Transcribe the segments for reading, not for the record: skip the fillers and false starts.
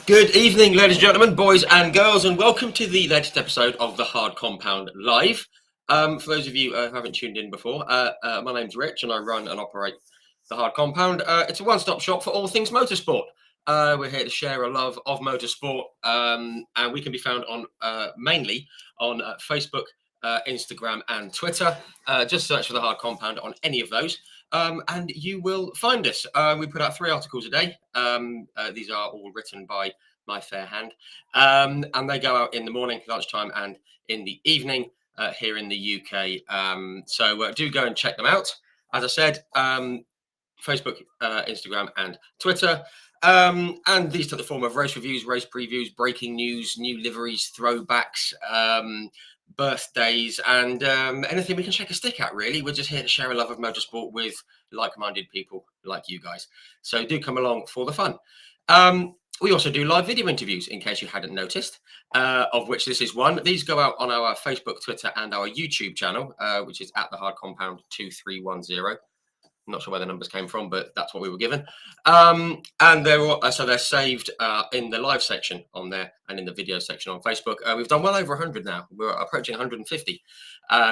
Good evening, ladies and gentlemen, boys and girls, and welcome to the latest episode of the Hard Compound Live. For those of you who haven't tuned in before, my name's Rich and I run and operate the Hard Compound. It's a one-stop shop for all things motorsport. We're here to share a love of motorsport, and we can be found on mainly on Facebook, Instagram and Twitter. Just search for the Hard Compound on any of those. And you will find us. We put out 3 articles a day. These are all written by my fair hand. And they go out in the morning, lunchtime, and in the evening here in the UK. So do go and check them out. As I said, Facebook, Instagram, and Twitter. And these take the form of race reviews, race previews, breaking news, new liveries, throwbacks, birthdays, and anything we can shake a stick at, really. We're just here to share a love of motorsport with like-minded people like you guys. So do come along for the fun. We also do live video interviews, in case you hadn't noticed, of which this is one. These go out on our Facebook, Twitter, and our YouTube channel, which is at the Hard Compound 2310. I'm not sure where the numbers came from, but that's what we were given. And they're saved in the live section on there and in the video section on Facebook. We've done well over 100 now. We're approaching 150,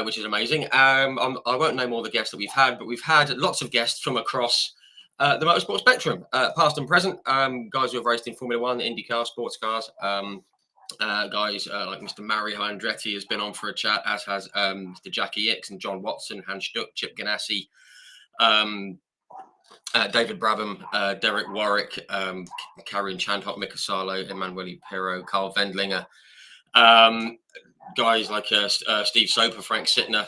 which is amazing. I won't name all the guests that we've had, but we've had lots of guests from across the motorsport spectrum, past and present. Guys who have raced in Formula One, IndyCar, sports cars. Guys like Mr. Mario Andretti has been on for a chat, as has Mr. Jackie Ix and John Watson, Hans Stuck, Chip Ganassi, David Brabham, Derek Warwick, Karen Chandhok, Mika Salo, Emanuele Pirro, Carl Wendlinger, guys like Steve Soper, Frank Sittner,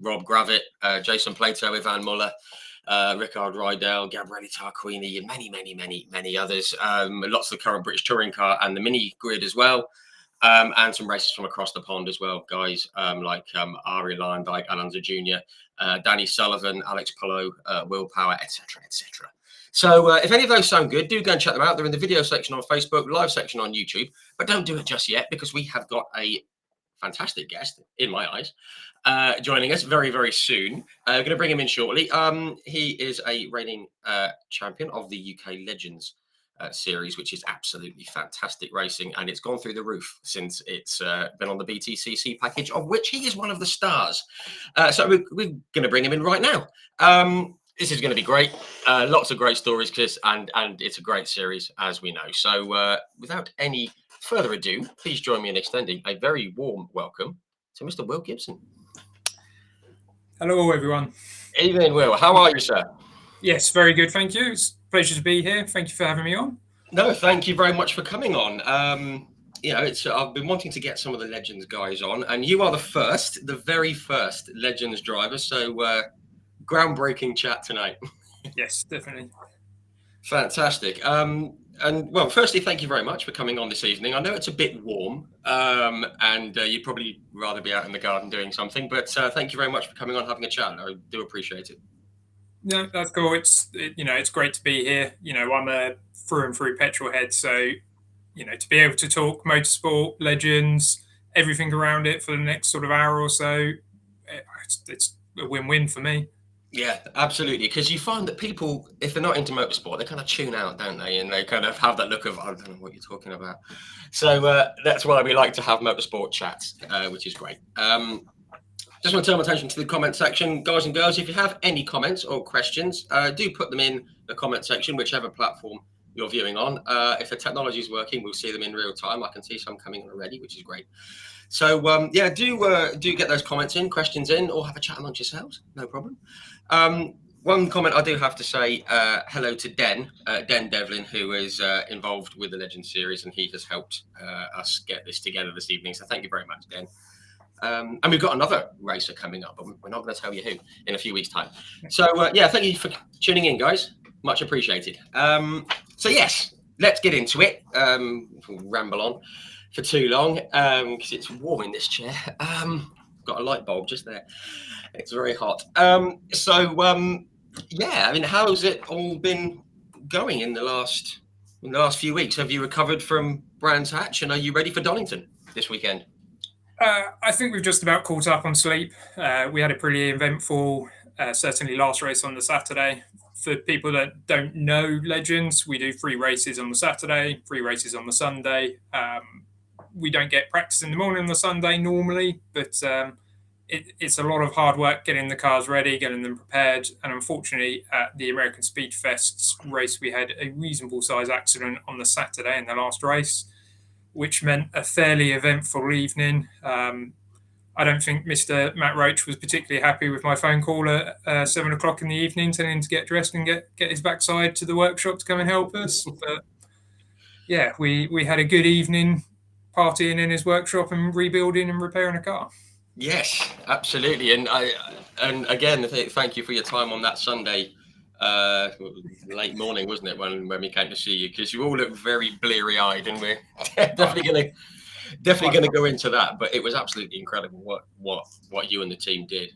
Rob Gravitt, Jason Plato, Ivan Muller, Rickard Rydell, Gabriele Tarquini, and many others. Lots of the current British touring car and the mini grid as well. And some races from across the pond as well, guys like Ari Lyondike, Alonso Jr., Danny Sullivan, Alex Palou, Will Power, etc. So if any of those sound good, do go and check them out. They're in the video section on Facebook, live section on YouTube, but don't do it just yet, because we have got a fantastic guest, in my eyes, joining us very soon. Going to bring him in shortly. He is a reigning champion of the UK Legends series, which is absolutely fantastic racing, and it's gone through the roof since it's been on the BTCC package, of which he is one of the stars. So we're going to bring him in right now. This is going to be great. Lots of great stories, Chris, and it's a great series, as we know. So without any further ado, please join me in extending a very warm welcome to Mr. Will Gibson. Hello, everyone. Evening, Will. How are you, sir? Yes, very good. Thank you. It's a pleasure to be here. Thank you for having me on. No, thank you very much for coming on. I've been wanting to get some of the Legends guys on, and you are the very first Legends driver. So groundbreaking chat tonight. Yes, definitely. Fantastic. And well, firstly, thank you very much for coming on this evening. I know it's a bit warm, and you'd probably rather be out in the garden doing something, but thank you very much for coming on, having a chat. I do appreciate it. No, that's cool. It's great to be here. I'm a through and through petrol head, so to be able to talk motorsport, Legends, everything around it for the next sort of hour or so, it's a win-win for me. Yeah, absolutely. Because you find that people, if they're not into motorsport, they kind of tune out, don't they? And they kind of have that look of, I don't know what you're talking about. So that's why we like to have motorsport chats, which is great. Just want to turn my attention to the comment section. Guys and girls, if you have any comments or questions, do put them in the comment section, whichever platform you're viewing on. If the technology is working, we'll see them in real time. I can see some coming in already, which is great. So, do get those comments in, questions in, or have a chat amongst yourselves. No problem. One comment I do have to say hello to Den Devlin, who is involved with the Legends series, and he has helped us get this together this evening. So thank you very much, Den. And we've got another racer coming up, but we're not going to tell you who in a few weeks' time. So, thank you for tuning in, guys. Much appreciated. So, yes, let's get into it. We'll ramble on for too long because it's warm in this chair. Got a light bulb just there. It's very hot. How's it all been going in the last few weeks? Have you recovered from Brands Hatch, and are you ready for Donington this weekend? I think we've just about caught up on sleep. We had a pretty eventful, certainly last race on the Saturday. for people that don't know Legends, we do 3 races on the Saturday, 3 races on the Sunday. We don't get practice in the morning on the Sunday normally, but it's a lot of hard work getting the cars ready, getting them prepared. And unfortunately, at the American Speed Fest race, we had a reasonable size accident on the Saturday in the last race, which meant a fairly eventful evening. I don't think Mr. Matt Roach was particularly happy with my phone call at 7 o'clock in the evening, telling him to get dressed and get his backside to the workshop to come and help us. But yeah, we had a good evening partying in his workshop and rebuilding and repairing a car. Yes, absolutely. And again, thank you for your time on that Sunday, late morning, wasn't it, when we came to see you? Because you all look very bleary-eyed, and we're definitely going to go into that. But it was absolutely incredible what you and the team did.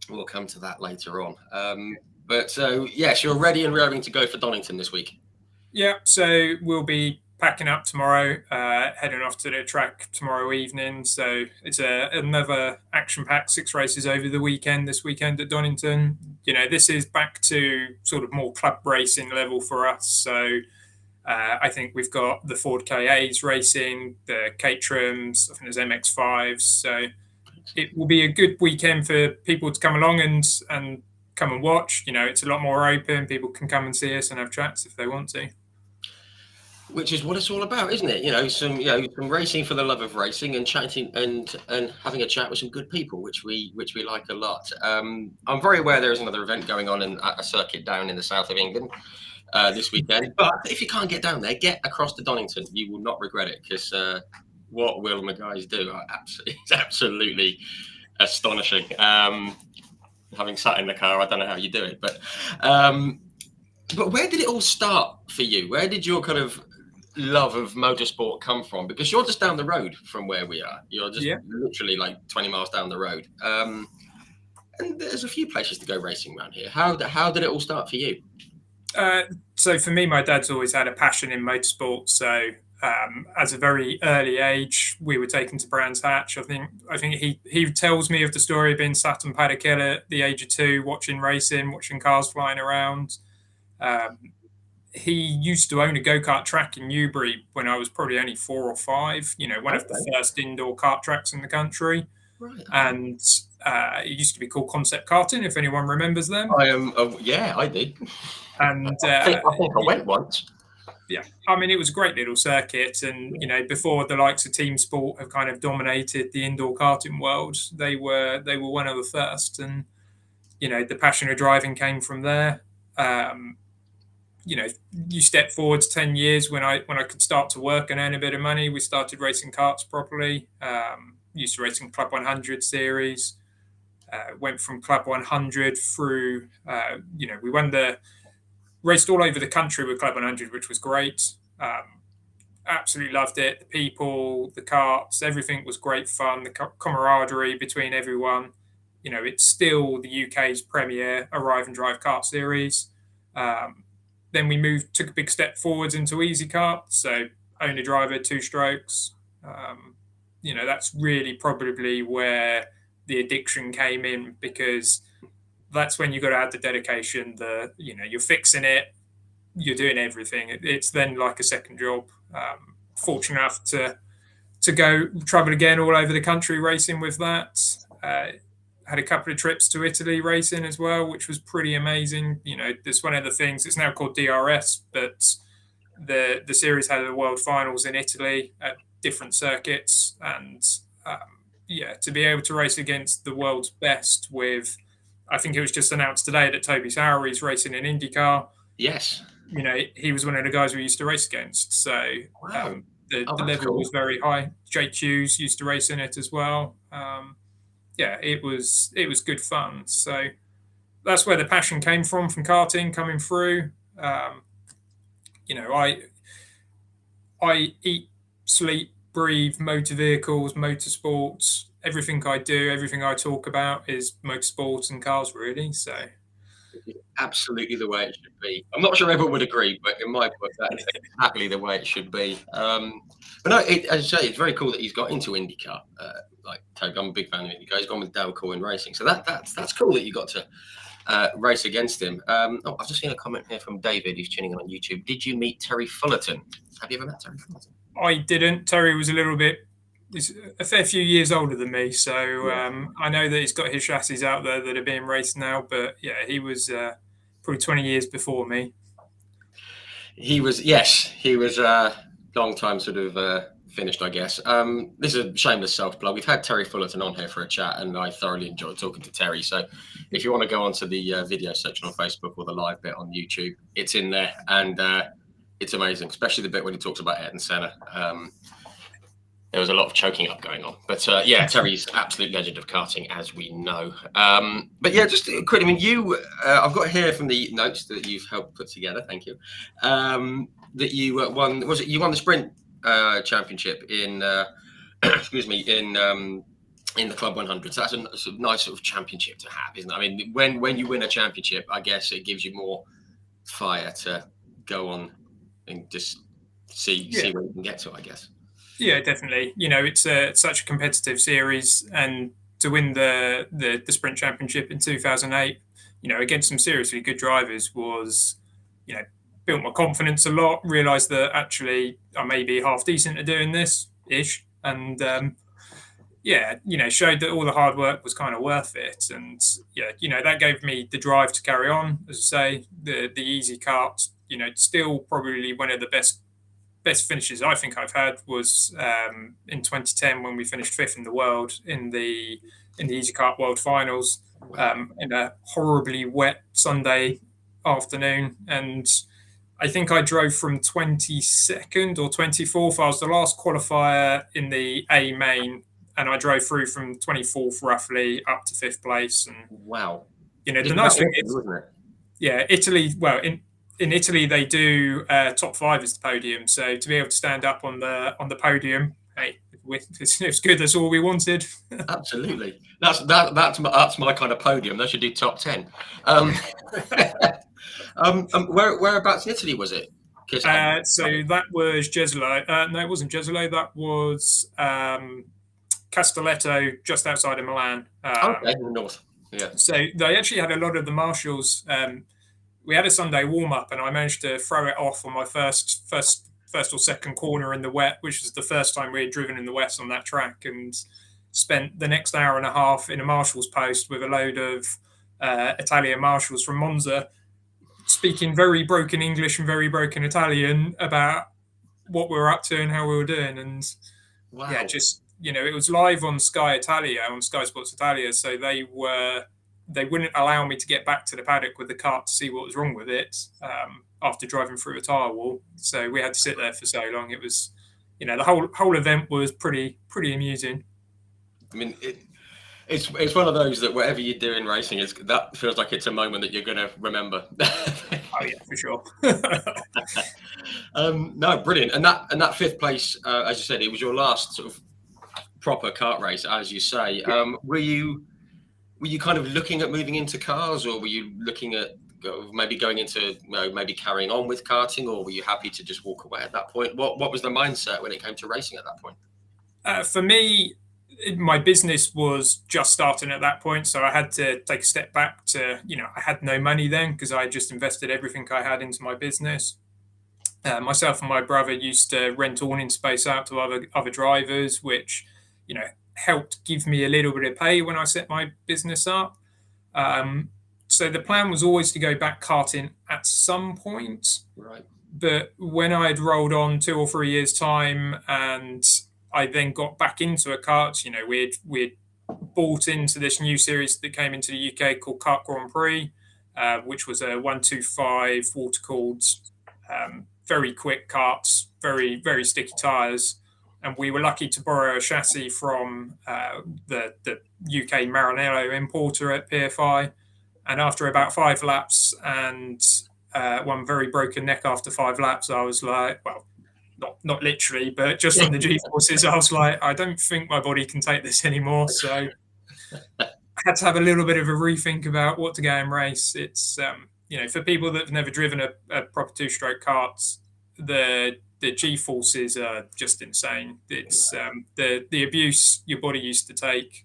We'll come to that later on. But so yes, you're ready and raring to go for Donington this week. Yeah, so we'll be packing up tomorrow, heading off to the track tomorrow evening. So it's another action-packed 6 races over the weekend, this weekend at Donington. You know, this is back to sort of more club racing level for us. So I think we've got the Ford KAs racing, the Caterhams, I think there's MX-5s. So it will be a good weekend for people to come along and come and watch. You know, it's a lot more open. People can come and see us and have chats if they want to. Which is what it's all about, isn't it? Some racing for the love of racing, and chatting and having a chat with some good people, which we like a lot. I'm very aware there is another event going on at a circuit down in the south of England this weekend. But if you can't get down there, get across to Donington. You will not regret it, because what Will and the guys do are absolutely astonishing. Having sat in the car, I don't know how you do it, but where did it all start for you? Where did your kind of love of motorsport come from? Because you're just down the road from where we are. You're just literally like 20 miles down the road. And there's a few places to go racing around here. How did it all start for you? So for me, my dad's always had a passion in motorsport. So as a very early age, we were taken to Brands Hatch. I think he tells me of the story of being sat on Paddock Hill at the age of 2, watching racing, watching cars flying around. He used to own a go-kart track in Newbury when I was probably only 4 or 5, one of the first indoor kart tracks in the country. Right. And it used to be called Concept Karting, if anyone remembers them. I did. And I think I went once. Yeah, I mean, it was a great little circuit. And, before the likes of Team Sport have kind of dominated the indoor karting world, they were one of the first. And, the passion of driving came from there. You step forward 10 years when I could start to work and earn a bit of money. We started racing karts properly. Used to racing Club 100 series. Went from Club 100 through. We raced all over the country with Club 100, which was great. Absolutely loved it. The people, the karts, everything was great fun. The camaraderie between everyone. It's still the UK's premier Arrive and Drive kart series. Then we took a big step forwards into easy kart. So owner driver, 2 strokes. That's really probably where the addiction came in, because that's when you got to add the dedication. You're fixing it, you're doing everything. It's then like a second job. Fortunate enough to go travel again all over the country racing with that. Had a couple of trips to Italy racing as well, which was pretty amazing. This one of the things, it's now called DRS, but the series had the world finals in Italy at different circuits. And to be able to race against the world's best with, I think it was just announced today that Toby Sowery's racing in IndyCar. Yes. He was one of the guys we used to race against. So wow. The level was very high. Jake Hughes used to race in it as well. It was good fun. So that's where the passion came from karting coming through. I eat, sleep, breathe motor vehicles, motorsports. Everything I do, everything I talk about is motorsports and cars, really. So absolutely the way it should be. I'm not sure everyone would agree, but in my book, that's exactly the way it should be. But no, as I say, it's very cool that he's got into IndyCar. Like Toby, I'm a big fan of IndyCar. He's gone with Dale Coyne Racing, so that's cool that you got to race against him. I've just seen a comment here from David, who's tuning in on YouTube. Did you meet Terry Fullerton? Have you ever met Terry Fullerton? I didn't. Terry was he's a fair few years older than me, so I know that he's got his chassis out there that are being raced now. But yeah, he was probably 20 years before me. He was a long time sort of finished, I guess. This is a shameless self-plug. We've had Terry Fullerton on here for a chat, and I thoroughly enjoyed talking to Terry. So if you want to go onto the video section on Facebook or the live bit on YouTube, it's in there, and it's amazing, especially the bit when he talks about Ayrton Senna. There was a lot of choking up going on. But yeah, Terry's absolute legend of karting, as we know. But yeah, just quick, I mean, I've got here from the notes that you've helped put together, thank you, that you won the sprint championship in, excuse me, in the Club 100. So that's a nice sort of championship to have, isn't it? I mean, when you win a championship, I guess it gives you more fire to go on and just see where you can get to, I guess. Yeah, definitely. You know, it's such a competitive series, and to win the sprint championship in 2008, you know, against some seriously good drivers was, you know, built my confidence a lot. Realised that actually I may be half decent at doing this ish, and yeah, you know, showed that all the hard work was kind of worth it. And yeah, you know, that gave me the drive to carry on. As I say, the easy kart, you know, still probably one of the best finishes I think I've had was in 2010 when we finished 5th in the world in the Easy Kart World Finals in a horribly wet Sunday afternoon. And I think I drove from 22nd or 24th. I was the last qualifier in the A main, and I drove through from 24th roughly up to 5th place. And wow, you know, the nice thing is, wasn't it? Yeah, Italy. Well, in Italy, they do top 5 as the podium. So to be able to stand up on the podium, hey, it's good. That's all we wanted. Absolutely, that's my kind of podium. They should do top 10. Whereabouts in Italy was it? So that was Jesolo. No, it wasn't Jesolo. That was Castelletto, just outside of Milan. Okay, in the north. Yeah. So they actually had a lot of the marshals. We had a Sunday warm up, and I managed to throw it off on my first or second corner in the wet, which was the first time we had driven in the wet on that track, and spent the next hour and a half in a marshal's post with a load of Italian marshals from Monza, speaking very broken English and very broken Italian about what we were up to and how we were doing. And wow. Yeah, just, you know, it was live on Sky Italia, on Sky Sports Italia, so they wouldn't allow me to get back to the paddock with the kart to see what was wrong with it after driving through a tyre wall. So we had to sit there for so long. It was, you know, the whole event was pretty amusing. I mean, it's one of those that whatever you do in racing, that feels like it's a moment that you're going to remember. Oh yeah, for sure. No, brilliant. And that 5th place, as you said, it was your last sort of proper kart race, as you say. Were you kind of looking at moving into cars, or were you looking at maybe going into, maybe carrying on with karting, or were you happy to just walk away at that point? What was the mindset when it came to racing at that point? For me, my business was just starting at that point, so I had to take a step back to, you know, I had no money then because I just invested everything I had into my business. Myself and my brother used to rent awning space out to other drivers, which, you know, helped give me a little bit of pay when I set my business up. So the plan was always to go back karting at some point. Right. But when I'd rolled on 2 or 3 years' time, and I then got back into a kart, you know, we'd bought into this new series that came into the UK called Kart Grand Prix, which was a 125 water-cooled, very quick karts, very, very sticky tyres. And we were lucky to borrow a chassis from the UK Maranello importer at PFI. And after about 5 laps and one very broken neck after 5 laps, I was like, well, not literally, but just from the G-forces, I was like, I don't think my body can take this anymore. So I had to have a little bit of a rethink about what to go and race. It's, you know, for people that have never driven a proper 2-stroke kart, the G-forces are just insane. It's the abuse your body used to take.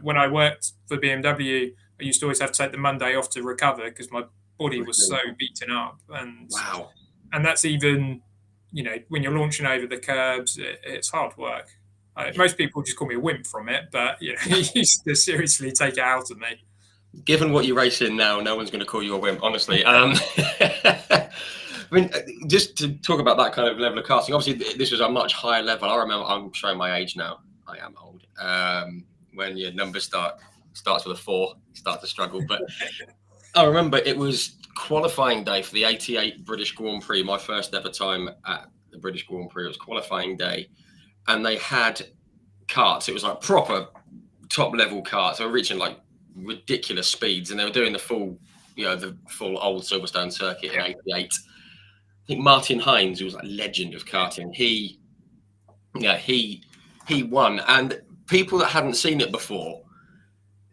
When I worked for BMW, I used to always have to take the Monday off to recover because my body was so Really? beaten up, Wow. and that's even, when you're launching over the curbs, it's hard work. Yeah. Most people just call me a wimp from it, but he used to seriously take it out of me. Given what you race in now, no one's going to call you a wimp, honestly. I mean, just to talk about that kind of level of karting, obviously this was a much higher level. I remember, I'm showing my age now. I am old. When your numbers starts with a 4, you start to struggle. But I remember it was qualifying day for the '88 British Grand Prix. My first ever time at the British Grand Prix. It was qualifying day, and they had karts. It was like proper top level karts. They were reaching like ridiculous speeds, and they were doing the full, the full old Silverstone circuit in '88. I think Martin Hines, who was like a legend of karting, he won, and people that hadn't seen it before,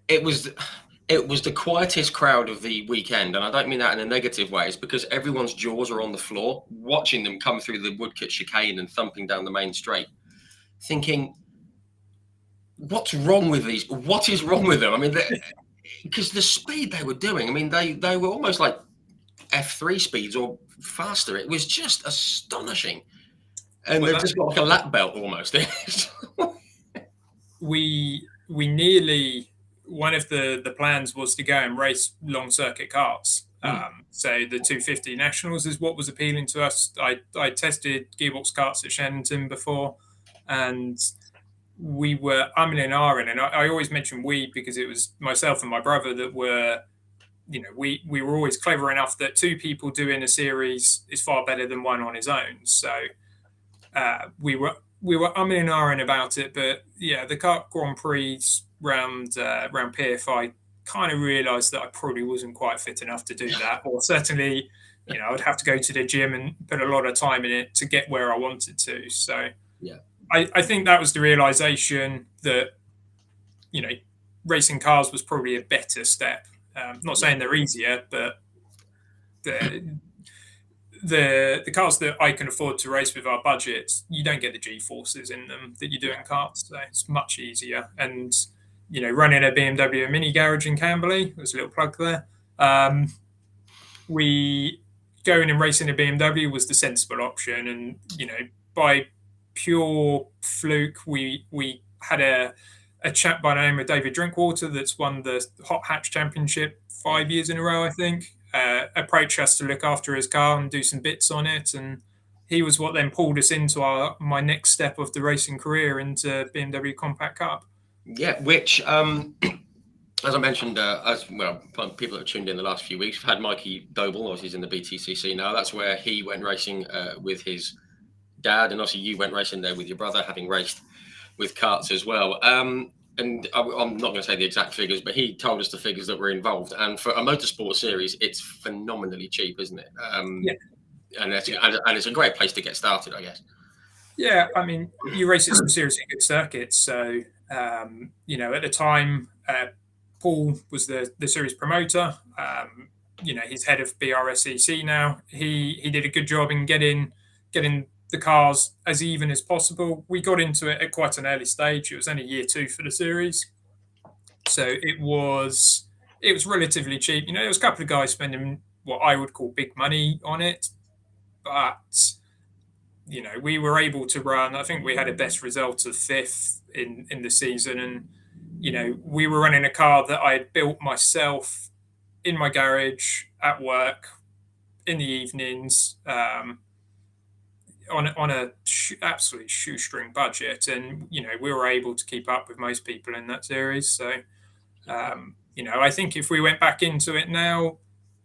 it was the quietest crowd of the weekend, and I don't mean that in a negative way. It's because everyone's jaws are on the floor, watching them come through the Woodcote chicane and thumping down the main straight, thinking, what's wrong with these? What is wrong with them? I mean, because the speed they were doing, I mean, they were almost like F3 speeds or faster. It was just astonishing. And they've just got like a lap belt almost. we nearly, one of the plans was to go and race long circuit karts. So the 250 Nationals is what was appealing to us. I tested gearbox karts at Shannonton before, and we were umming and ahhing, and I always mention we because it was myself and my brother that were, we were always clever enough that 2 people doing a series is far better than 1 on his own. So we were umming and ahhing about it, but yeah, the kart Grand Prix round PF, I kind of realised that I probably wasn't quite fit enough to do that, or certainly, I'd have to go to the gym and put a lot of time in it to get where I wanted to. So yeah. I think that was the realization that, racing cars was probably a better step. Not saying they're easier, but the cars that I can afford to race with our budget, you don't get the G-forces in them that you do in karts. So it's much easier. And, running a BMW mini garage in Camberley, there's a little plug there. We going and racing a BMW was the sensible option. And, by pure fluke, we had a chap by the name of David Drinkwater that's won the Hot Hatch Championship 5 years in a row, I think, approach us to look after his car and do some bits on it. And he was what then pulled us into my next step of the racing career into BMW Compact Cup. Yeah, which, as I mentioned, as well, people that have tuned in the last few weeks, we've had Mikey Doble, obviously he's in the BTCC now. That's where he went racing with his dad, and obviously you went racing there with your brother, having raced with karts as well. And I'm not going to say the exact figures, but he told us the figures that were involved. And for a motorsport series, it's phenomenally cheap, isn't it? Yeah. And it's a great place to get started, I guess. Yeah, I mean, you race at some seriously good circuits. So, at the time, Paul was the series promoter. He's head of BRSEC now. He did a good job in getting the cars as even as possible. We got into it at quite an early stage. It was only year 2 for the series, so it was relatively cheap. There was a couple of guys spending what I would call big money on it, but we were able to run. I think we had a best result of 5th in the season, and we were running a car that I had built myself in my garage at work in the evenings. On a absolute shoestring budget, and we were able to keep up with most people in that series. So I think if we went back into it now,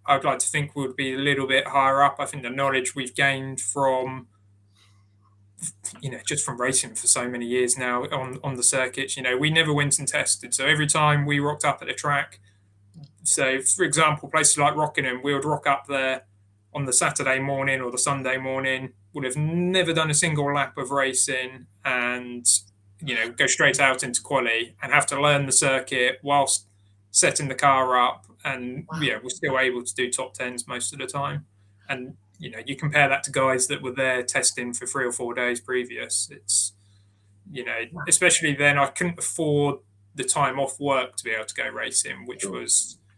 I'd like to think we'd be a little bit higher up. I think the knowledge we've gained from just from racing for so many years now on the circuits, we never went and tested. So every time we rocked up at the track, so for example, places like Rockingham, we would rock up there on the Saturday morning or the Sunday morning, would have never done a single lap of racing, and go straight out into quali and have to learn the circuit whilst setting the car up. And we're still able to do top 10s most of the time. And you compare that to guys that were there testing for 3 or 4 days previous. It's especially then I couldn't afford the time off work to be able to go racing,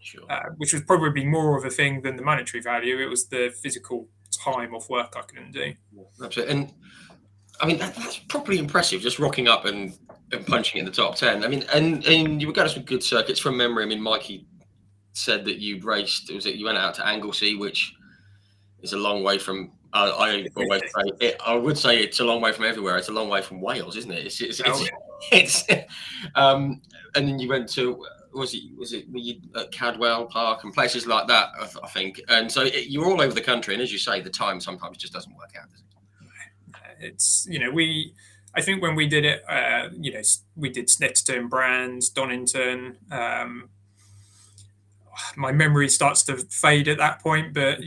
Sure. which was probably more of a thing than the monetary value. It was the physical time off work I couldn't do. Absolutely. And I mean, that's properly impressive, just rocking up and punching in the top 10. I mean, and you were going to some good circuits from memory. I mean, Mikey said that you'd raced, you went out to Anglesey, which is a long way from, I always say, I would say it's a long way from everywhere. It's a long way from Wales, isn't it? It's and then you went to, was it were you at Cadwell Park and places like that, I think. And so you're all over the country. And as you say, the time sometimes just doesn't work out, does it? It's, I think when we did it, we did Snetterton, Brands, Donington. My memory starts to fade at that point, but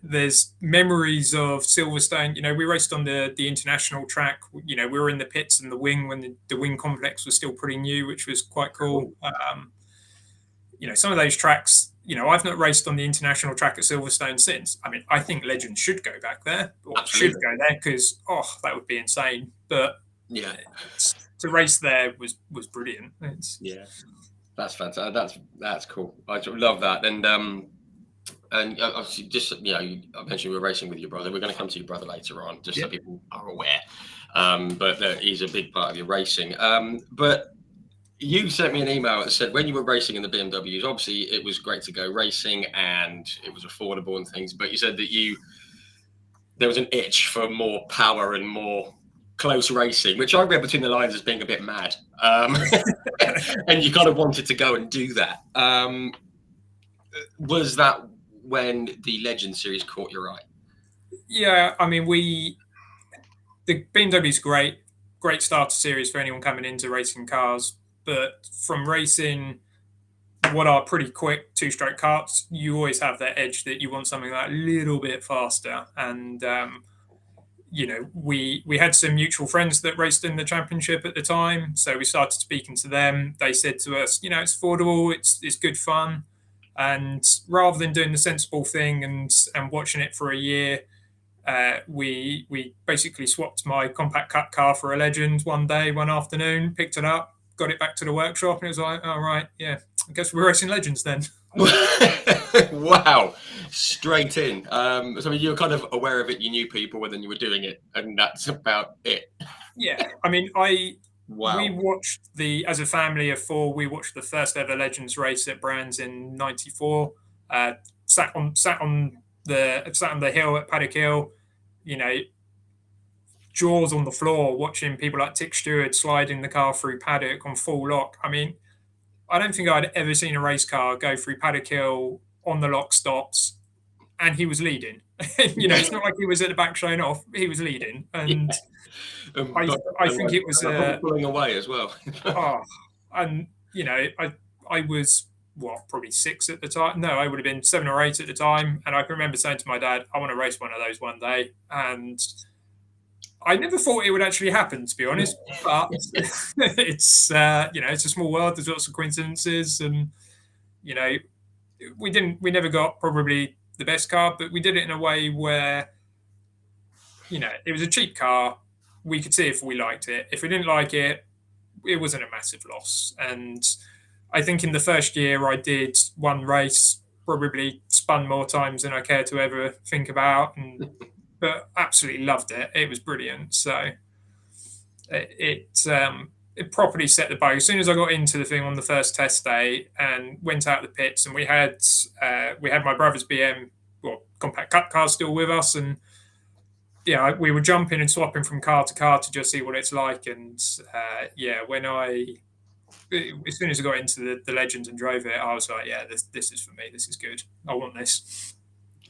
there's memories of Silverstone. We raced on the international track. We were in the pits and the wing when the wing complex was still pretty new, which was quite cool. Some of those tracks, I've not raced on the international track at Silverstone since. I mean, I think Legends should go back there, or should go there, because that would be insane. But yeah, to race there was brilliant. That's fantastic. That's cool. I love that. And obviously, just I mentioned you were racing with your brother. We're going to come to your brother later on, just so people are aware. But he's a big part of your racing. But you sent me an email that said when you were racing in the BMWs, obviously it was great to go racing and it was affordable and things. But you said that there was an itch for more power and more close racing, which I read between the lines as being a bit mad. And you kind of wanted to go and do that. Was that when the Legend series caught your eye? Yeah, I mean, the BMW's great starter series for anyone coming into racing cars. But from racing what are pretty quick two-stroke karts, you always have that edge that you want something that a little bit faster. And we had some mutual friends that raced in the championship at the time, so we started speaking to them. They said to us, it's affordable, it's good fun, and rather than doing the sensible thing and watching it for a year, we basically swapped my compact cut car for a Legend one afternoon, picked it up, got it back to the workshop, and it was like, all right, yeah, I guess we're racing Legends then. Wow, straight in. So I mean, you were kind of aware of it, you knew people, and then you were doing it, and that's about it. Yeah, I mean, we watched as a family of four, we watched the first ever Legends race at Brands in '94. Sat on the hill at Paddock Hill, jaws on the floor, watching people like Tick Stewart sliding the car through paddock on full lock. I mean, I don't think I'd ever seen a race car go through Paddock Hill on the lock stops, and he was leading. It's not like he was at the back showing off. He was leading, and I think it was pulling away as well. And I was probably 6 at the time. No, I would have been 7 or 8 at the time, and I can remember saying to my dad, "I want to race one of those one day." And I never thought it would actually happen, to be honest. But it's it's a small world. There's lots of coincidences, and we never got probably the best car, but we did it in a way where it was a cheap car. We could see if we liked it. If we didn't like it, it wasn't a massive loss. And I think in the first year I did one race, probably spun more times than I care to ever think about, but absolutely loved it. It was brilliant. So it properly set the bar. As soon as I got into the thing on the first test day and went out the pits, and we had my brother's BM, compact cut car still with us, and we were jumping and swapping from car to car to just see what it's like. And as soon as I got into the Legends and drove it, I was like, yeah, this is for me. This is good. I want this.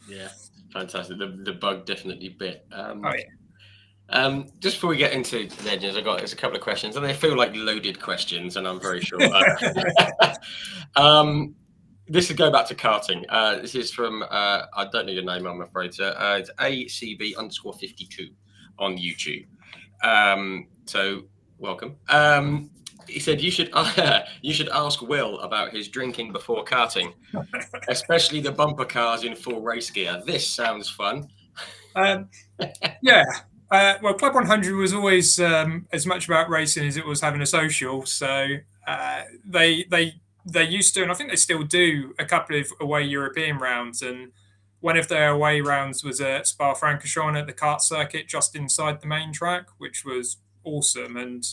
Yeah, fantastic. The bug definitely bit. Yeah. Just before we get into Legends, there's a couple of questions, and they feel like loaded questions, and I'm very sure. This is go back to karting. This is from I don't know your name, I'm afraid, sir. It's ACB_52 on YouTube. So welcome. He said you should ask Will about his drinking before karting, especially the bumper cars in full race gear. This sounds fun. Yeah. Well, Club 100 was always as much about racing as it was having a social. So They used to, and I think they still do, a couple of away European rounds. And one of their away rounds was at Spa-Francorchamps at the kart circuit just inside the main track, which was awesome. And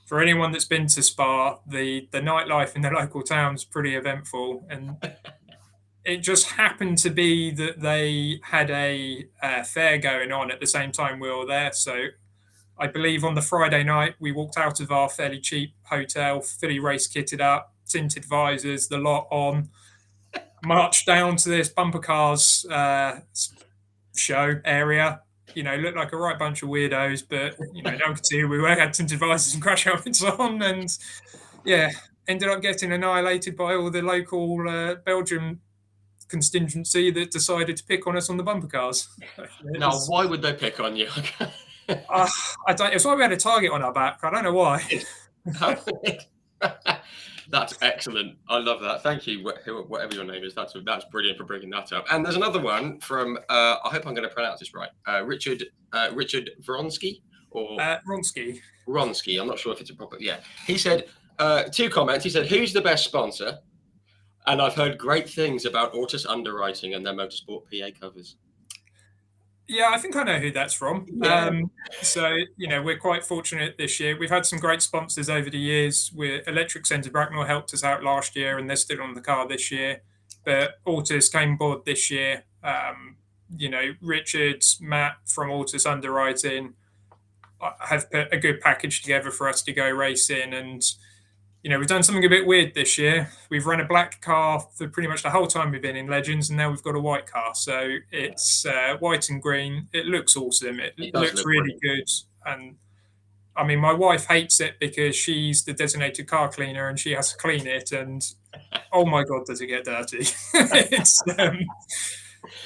for anyone that's been to Spa, the nightlife in the local town's pretty eventful. And it just happened to be that they had a fair going on at the same time we were there. So I believe on the Friday night, we walked out of our fairly cheap hotel, fully race kitted up, tinted visors, the lot on, marched down to this bumper cars show area. Looked like a right bunch of weirdos, but, no one could see who we were, had tinted visors and crash helmets on. And yeah, ended up getting annihilated by all the local Belgian contingency that decided to pick on us on the bumper cars. Now, why would they pick on you? I don't. It's why we had a target on our back. I don't know why. That's excellent. I love that. Thank you, whatever your name is. That's brilliant for bringing that up. And there's another one from. I hope I'm going to pronounce this right. Richard Vronsky or Ronsky. Ronsky. I'm not sure if it's a proper. Yeah. He said 2 comments. He said, "Who's the best sponsor?" And I've heard great things about Autos Underwriting and their motorsport PA covers. Yeah, I think I know who that's from. Yeah. So, we're quite fortunate this year. We've had some great sponsors over the years. Electric Centre Bracknell helped us out last year, and they're still on the car this year. But Autos came aboard this year. Richard, Matt from Autos Underwriting have put a good package together for us to go racing. And we've done something a bit weird this year. We've run a black car for pretty much the whole time we've been in Legends, and now we've got a white car. So it's white and green. It looks awesome. It looks really good. And I mean, my wife hates it because she's the designated car cleaner and she has to clean it. And oh my God, does it get dirty? It's,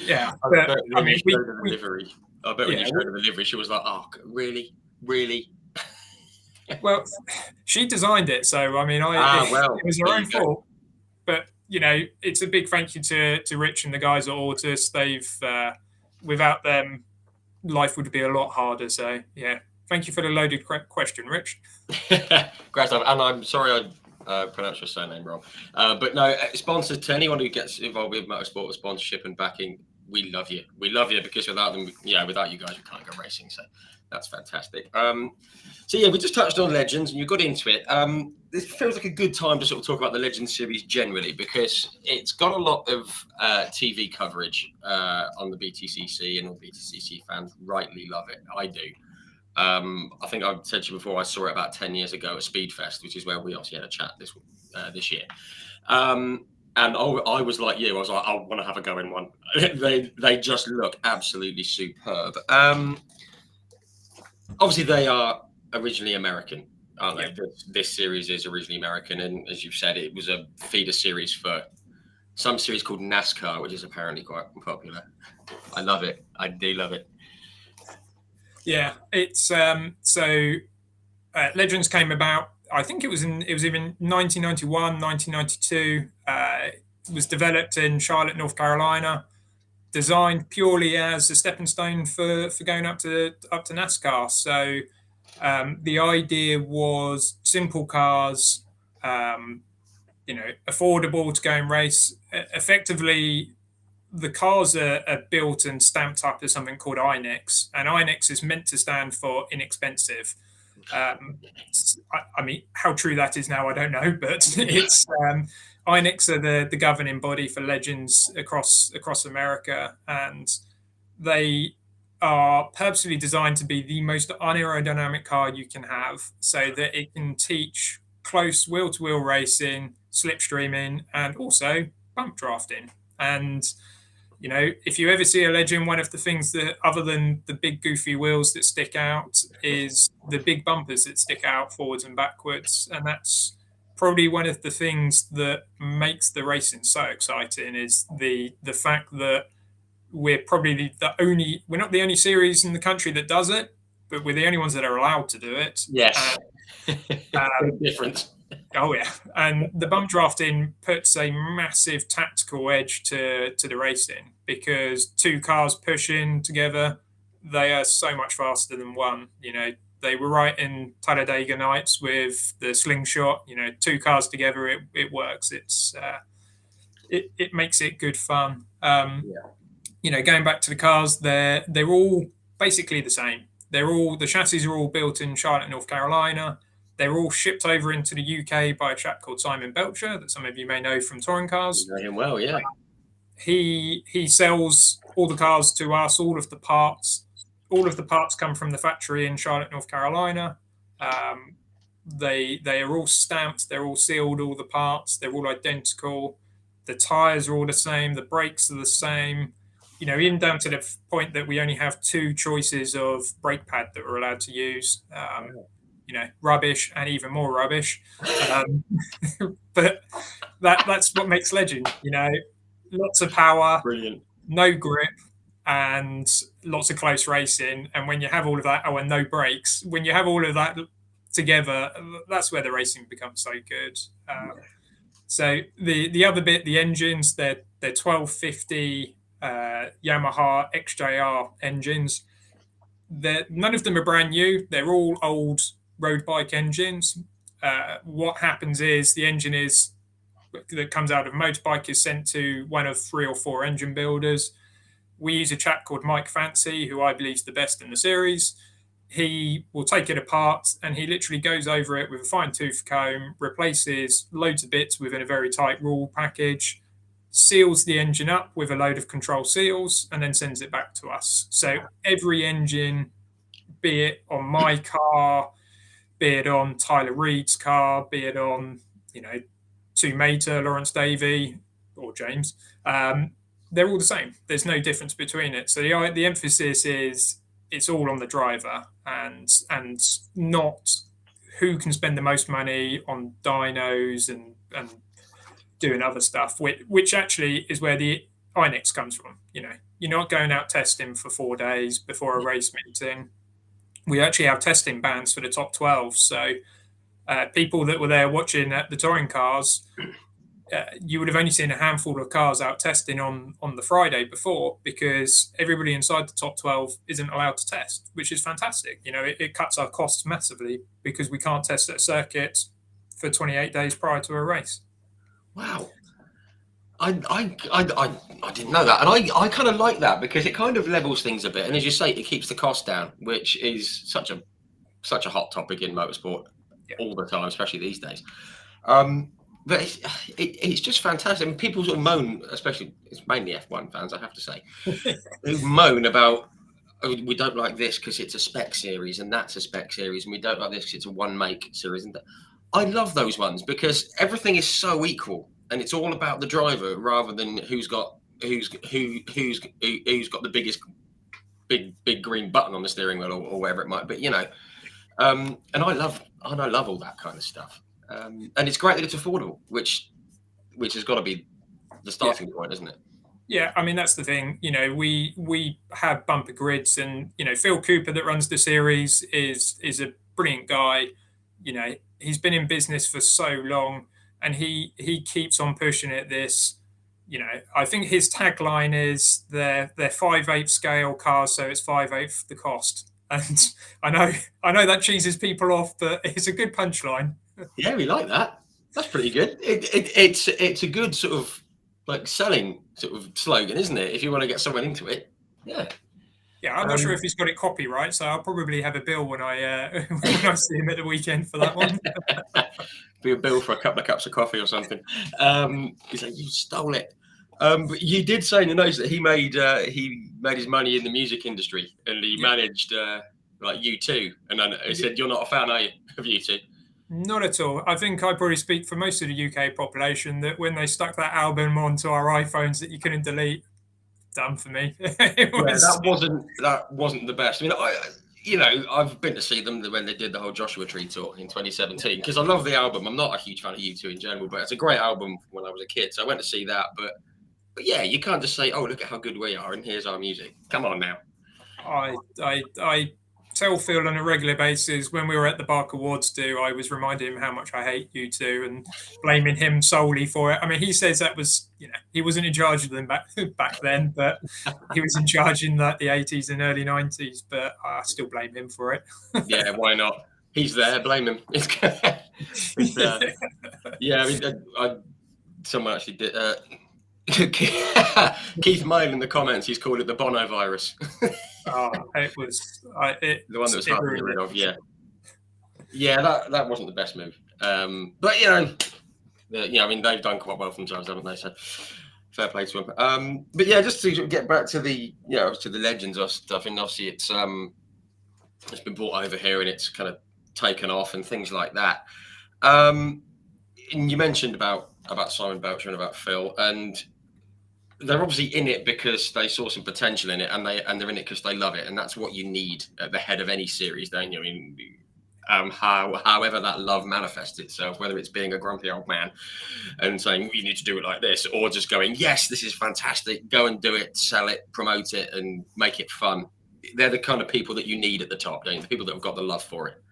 yeah. I bet when you showed the delivery, she was like, "Oh, really? Really?" Well, she designed it, so I mean, it was her own fault. But it's a big thank you to Rich and the guys at Autos. They've without them, life would be a lot harder. So yeah, thank you for the loaded question, Rich. Great stuff, and I'm sorry I pronounced your surname wrong. But no, sponsors, to anyone who gets involved with motorsport or sponsorship and backing, we love you. We love you because without them, without you guys, we can't go racing. So that's fantastic. So yeah, we just touched on Legends and you got into it. This feels like a good time to sort of talk about the Legends series generally because it's got a lot of TV coverage on the BTCC, and all BTCC fans rightly love it. I do. I think I've said to you before, I saw it about 10 years ago at Speedfest, which is where we obviously had a chat this year. And I was like you, I was like, I want to have a go in one. They just look absolutely superb. Obviously, they are originally American, aren't they? This series is originally American, and as you've said, it was a feeder series for some series called NASCAR, which is apparently quite popular. I love it. I do love it. Yeah, it's Legends came about. I think it was even 1991, 1992. It was developed in Charlotte, North Carolina, designed purely as a stepping stone for going up to NASCAR. So the idea was simple cars, affordable to go and race. Effectively, the cars are built and stamped up as something called INEX, and INEX is meant to stand for inexpensive. I mean, how true that is now, I don't know, but it's INEX are the governing body for Legends across America, and they are purposely designed to be the most unaerodynamic car you can have, so that it can teach close wheel-to-wheel racing, slipstreaming, and also bump drafting. And if you ever see a Legend, one of the things that, other than the big goofy wheels that stick out, is the big bumpers that stick out forwards and backwards. And that's probably one of the things that makes the racing so exciting, is the fact that we're probably we're not the only series in the country that does it, but we're the only ones that are allowed to do it. Yes. Difference. Oh yeah, and the bump drafting puts a massive tactical edge to the racing, because 2 cars pushing together, they are so much faster than one. They were writing Talladega Nights with the slingshot. You know, two cars together, it works. It makes it good fun. Yeah. You know, going back to the cars, they're all basically the same. The chassis are all built in Charlotte, North Carolina. They're all shipped over into the UK by a chap called Simon Belcher, that some of you may know from touring You cars. know him well, yeah. He sells all the cars to us, all of the parts. All of the parts come from the factory in Charlotte, North Carolina. They are all stamped, they're all sealed, all the parts, they're all identical. The tires are all the same, the brakes are the same. You know, even down to the point that we only have two choices of brake pad that we're allowed to use. You know, rubbish and even more rubbish. But that's what makes Legend. You know, lots of power, Brilliant. no grip, and lots of close racing. And when you have all of that, and no brakes, when you have all of that together, that's where the racing becomes so good. So the other bit, the engines, they're 1250 Yamaha XJR engines. None of them are brand new. They're all old road bike engines. What happens is the engine that comes out of a motorbike is sent to one of 3 or 4 engine builders. We use a chap called Mike Fancy, who I believe is the best in the series. He will take it apart and he literally goes over it with a fine tooth comb, replaces loads of bits within a very tight rule package, seals the engine up with a load of control seals, and then sends it back to us. So every engine, be it on my car, be it on Tyler Reed's car, be it on, you know, Two Mater, Lawrence Davey, or James, they're all the same. There's no difference between it. So the emphasis is it's all on the driver and not who can spend the most money on dynos and doing other stuff, which actually is where the INEX comes from. You know, you're not going out testing for 4 days before a race meeting. We actually have testing bans for the top 12. So people that were there watching at the touring cars, you would have only seen a handful of cars out testing on the Friday before, because everybody inside the top 12 isn't allowed to test, which is fantastic. You know, it cuts our costs massively because we can't test at circuit for 28 days prior to a race. Wow. I didn't know that, and I kind of like that because it kind of levels things a bit, and as you say, it keeps the cost down, which is such a hot topic in motorsport all the time, especially these days. But it's just fantastic. And people sort of moan, especially it's mainly F1 fans, I have to say, who moan about, oh, we don't like this because it's a spec series and that's a spec series, and we don't like this because it's a one make series. And I love those ones because everything is so equal, and it's all about the driver rather than who's got the biggest big green button on the steering wheel or whatever it might be, you know. And I love all that kind of stuff. And it's great that it's affordable, which has got to be the starting point, isn't it? Yeah, I mean, that's the thing. You know, we have bumper grids, and you know, Phil Cooper that runs the series is a brilliant guy. You know, he's been in business for so long, and he keeps on pushing at this. You know, I think his tagline is they're 5/8 scale cars, so it's 5/8 the cost. And I know that cheeses people off, but it's a good punchline. Yeah, we like that. That's pretty good. It's a good sort of like selling sort of slogan, isn't it? If you want to get someone into it, yeah. Yeah, I'm not sure if he's got it copyright, so I'll probably have a bill when I when I see him at the weekend for that one. Be a bill for a couple of cups of coffee or something. He's like, you stole it. But you did say in the notes that he made his money in the music industry, and he managed like U2. And then he said, "You're not a fan, are you, of U2?" Not at all. I think I probably speak for most of the UK population that when they stuck that album onto our iPhones that you couldn't delete, done for me. That wasn't the best. I mean, I've been to see them when they did the whole Joshua Tree tour in 2017 because I love the album. I'm not a huge fan of U2 in general, but it's a great album when I was a kid, so I went to see that. But yeah, you can't just say, "Oh, look at how good we are," and here's our music. Come on now. I tell Phil on a regular basis when we were at the Bark Awards do, I was reminding him how much I hate you two and blaming him solely for it. I mean, he says that was, he wasn't in charge of them back then, but he was in charge in like the 80s and early 90s, but I still blame him for it. Yeah, why not? He's there, blame him. Yeah, I mean, someone actually did. Keith Mail in the comments, he's called it the Bono virus. It was the one that was hard to get rid of. Yeah, that wasn't the best move. But I mean, they've done quite well for themselves, haven't they? So fair play to them. But yeah, just to get back to the to the legends of stuff, and obviously it's been brought over here and it's kind of taken off and things like that. And you mentioned about Simon Belcher and about Phil, and they're obviously in it because they saw some potential in it, and they're in it because they love it, and that's what you need at the head of any series, don't you? I mean, however that love manifests itself, whether it's being a grumpy old man and saying you need to do it like this, or just going, yes, this is fantastic, go and do it, sell it, promote it, and make it fun. They're the kind of people that you need at the top, don't you? The people that have got the love for it.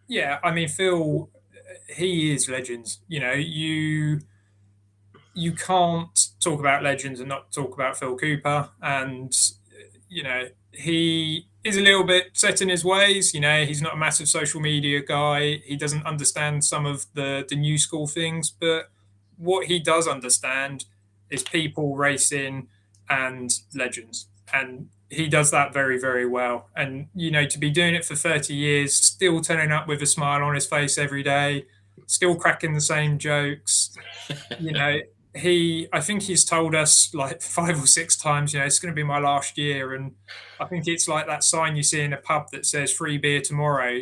Yeah, I mean, Phil, he is legends. You can't talk about legends and not talk about Phil Cooper. And, he is a little bit set in his ways. He's not a massive social media guy. He doesn't understand some of the new school things. But what he does understand is people, racing, and legends. And he does that very, very well. And, to be doing it for 30 years, still turning up with a smile on his face every day, still cracking the same jokes, I think he's told us like 5 or 6 times, it's going to be my last year. And I think it's like that sign you see in a pub that says free beer tomorrow,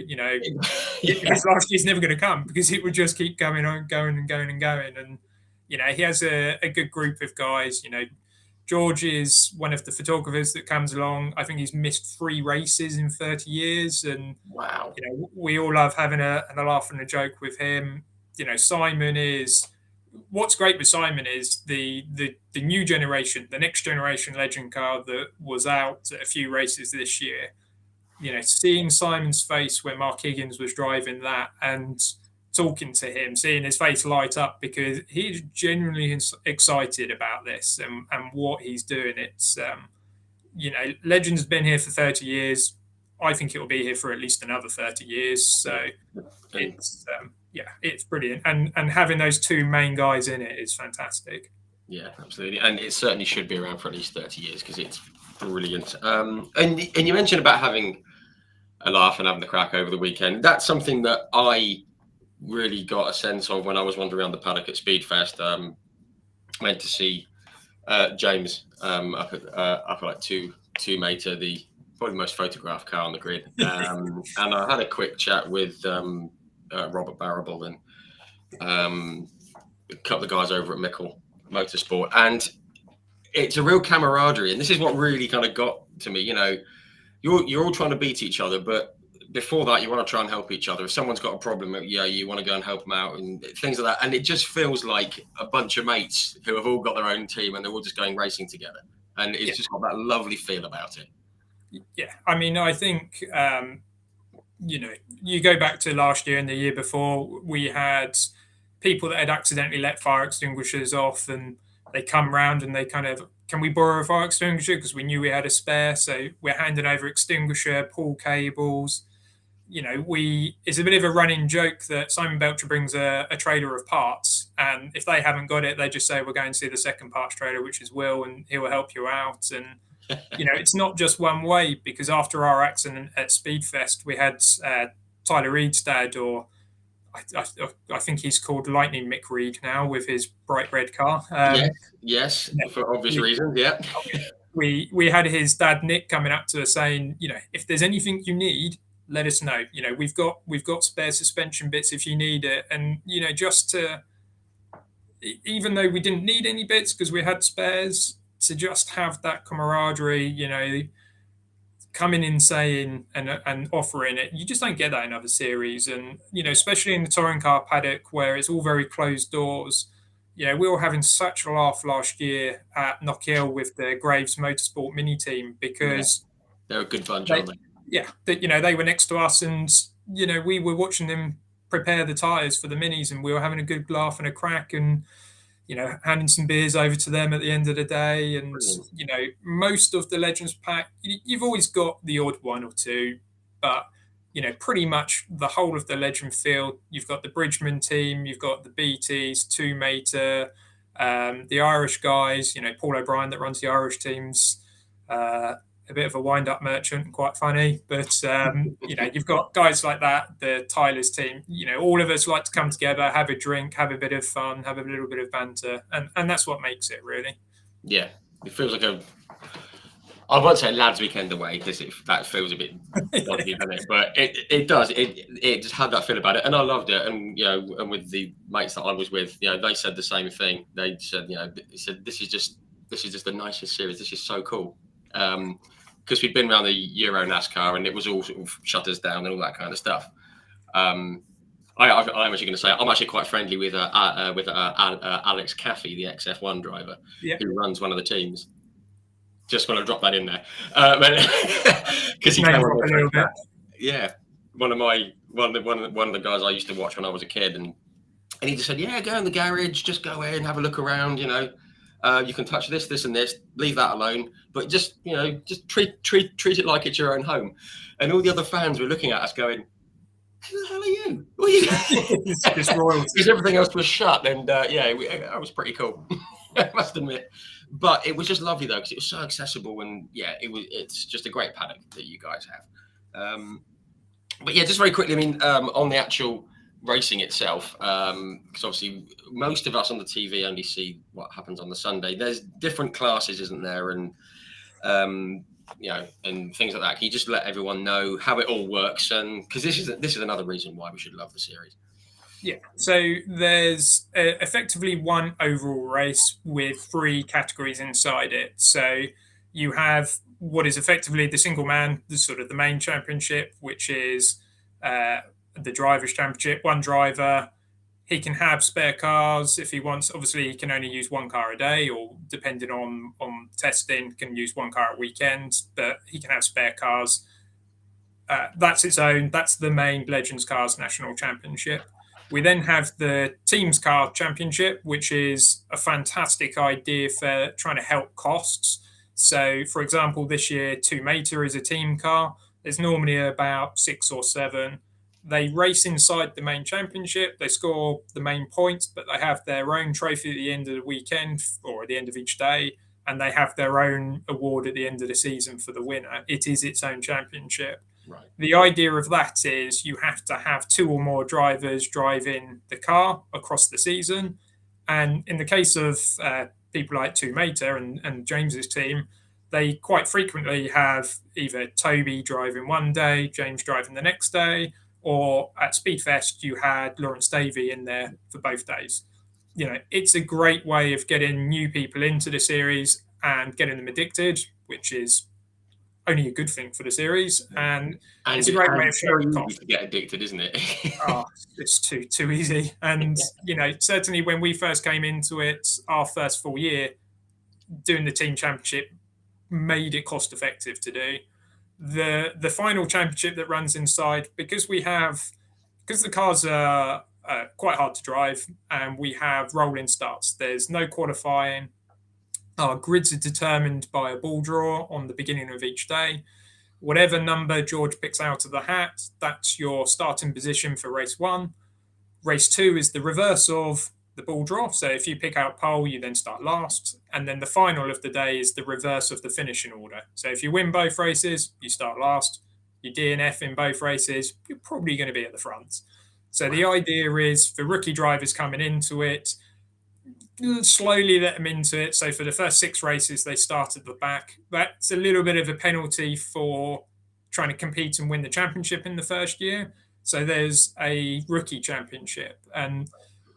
his last year's never going to come because it would just keep going on, going and going and going. And, he has a good group of guys. George is one of the photographers that comes along. I think he's missed 3 races in 30 years. And wow, we all love having a laugh and a joke with him. Simon is... What's great with Simon is the new generation, the next generation legend car that was out at a few races this year. Seeing Simon's face when Mark Higgins was driving that and talking to him, seeing his face light up because he's genuinely excited about this and what he's doing. It's, Legend's been here for 30 years. I think it will be here for at least another 30 years. So it's... it's brilliant. And having those 2 main guys in it is fantastic. Yeah, absolutely. And it certainly should be around for at least 30 years because it's brilliant. And you mentioned about having a laugh and having the crack over the weekend. That's something that I really got a sense of when I was wandering around the paddock at Speedfest. Went to see James up at like two meter, the probably most photographed car on the grid. And I had a quick chat with Robert Barrable and a couple of guys over at Mickle Motorsport, and it's a real camaraderie. And this is what really kind of got to me. You're all trying to beat each other, but before that, you want to try and help each other. If someone's got a problem, you want to go and help them out and things like that. And it just feels like a bunch of mates who have all got their own team and they're all just going racing together. And it's just got that lovely feel about it. Yeah, I mean, I think. You go back to last year and the year before, we had people that had accidentally let fire extinguishers off and they come round and they kind of, can we borrow a fire extinguisher? Because we knew we had a spare. So we're handing over extinguisher, pull cables. It's a bit of a running joke that Simon Belcher brings a trailer of parts. And if they haven't got it, they just say, we're going to see the second parts trailer, which is Will, and he will help you out. And it's not just one way, because after our accident at Speedfest, we had Tyler Reed's dad, or I think he's called Lightning Mick Reed now, with his bright red car. Yes, for obvious reasons, yeah. We had his dad Nick coming up to us saying, if there's anything you need, let us know. We've got spare suspension bits if you need it, and just to, even though we didn't need any bits because we had spares, to just have that camaraderie, coming in saying and offering it, you just don't get that in other series. And, especially in the touring car paddock where it's all very closed doors. We were having such a laugh last year at Knock Hill with the Graves Motorsport mini team because they're a good bunch, aren't they? yeah, that, you know, they were next to us, and you know, we were watching them prepare the tires for the minis, and we were having a good laugh and a crack, and you know, handing some beers over to them at the end of the day. And Brilliant. you know, most of the Legends pack, you've always got the odd one or two, but you know, pretty much the whole of the Legend field. You've got the Bridgman team, you've got the BTs, Two Mater, the Irish guys. You know, Paul O'Brien that runs the Irish teams. A bit of a wind-up merchant, quite funny. But you know, you've got guys like that, the Tyler's team. You know, all of us like to come together, have a drink, have a bit of fun, have a little bit of banter, and that's what makes it, really. Yeah, it feels like I won't say lads' weekend away because that feels a bit dodgy, doesn't it? But it does. It just had that feel about it, and I loved it. And you know, and with the mates that I was with, you know, they said the same thing. They said, you know, this is just the nicest series. This is so cool. Because we'd been around the Euro NASCAR and it was all sort of shutters down and all that kind of stuff. I'm actually going to say I'm actually quite friendly with Alex Caffey, the XF1 driver, who runs one of the teams. Just want to drop that in there, because he came on a little bit. Yeah, one of the guys I used to watch when I was a kid, and he just said, "Yeah, go in the garage, just go in, have a look around, you know." You can touch this, this, and this. Leave that alone, but just treat it like it's your own home. And all the other fans were looking at us, going, "Who the hell are you?" It's royalty. Because everything else was shut, and it was pretty cool. I must admit. But it was just lovely though, because it was so accessible, and it's just a great paddock that you guys have. But yeah, just very quickly, I mean, on the actual racing itself, because obviously most of us on the TV only see what happens on the Sunday. There's different classes, isn't there, and and things like that. Can you just let everyone know how it all works? And because this is another reason why we should love the series. Yeah, so there's effectively one overall race with 3 categories inside it. So you have what is effectively the single man, the sort of the main championship, which is the Drivers' Championship. One driver, he can have spare cars if he wants. Obviously, he can only use one car a day, or depending on testing, can use one car at weekends, but he can have spare cars. That's its own. That's the main Legends Cars National Championship. We then have the Teams Car Championship, which is a fantastic idea for trying to help costs. So, for example, this year, Two Mater is a team car. There's normally about 6 or 7. They race inside the main championship. They score the main points, but they have their own trophy at the end of the weekend or at the end of each day, and they have their own award at the end of the season for the winner. It is its own championship. Right. The idea of that is you have to have 2 or more drivers driving the car across the season. And in the case of people like Two Mater and James's team, they quite frequently have either Toby driving one day, James driving the next day, or at Speedfest, you had Lawrence Davey in there for both days. You know, it's a great way of getting new people into the series and getting them addicted, which is only a good thing for the series, and it's a great way of showing cost. To get addicted, isn't it? It's too easy. And you know, certainly when we first came into it, our first full year doing the team championship made it cost effective to do. The final championship that runs inside, because the cars are quite hard to drive, and we have rolling starts. There's no qualifying. Our grids are determined by a ball draw on the beginning of each day. Whatever number George picks out of the hat, that's your starting position for race 1. Race 2 is the reverse of the ball draw. So if you pick out pole, you then start last. And then the final of the day is the reverse of the finishing order. So if you win both races, you start last. You DNF in both races, you're probably going to be at the front. So the idea is for rookie drivers coming into it, slowly let them into it. So for the first 6 races, they start at the back. That's a little bit of a penalty for trying to compete and win the championship in the first year. So there's a rookie championship, and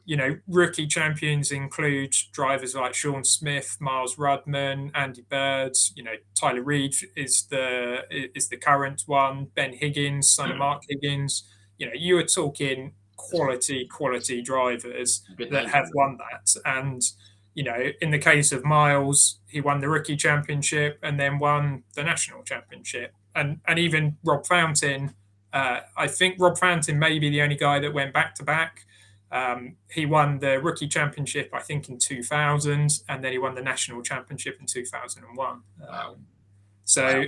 you know, rookie champions include drivers like Sean Smith, Miles Rudman, Andy Bird. You know, Tyler Reid is the current one. Ben Higgins, son of Mark Higgins. You know, you are talking quality drivers that have won that. And you know, in the case of Miles, he won the rookie championship and then won the national championship. and even Rob Fountain. I think Rob Fountain may be the only guy that went back to back. He won the rookie championship, I think, in 2000, and then he won the national championship in 2001. Wow. So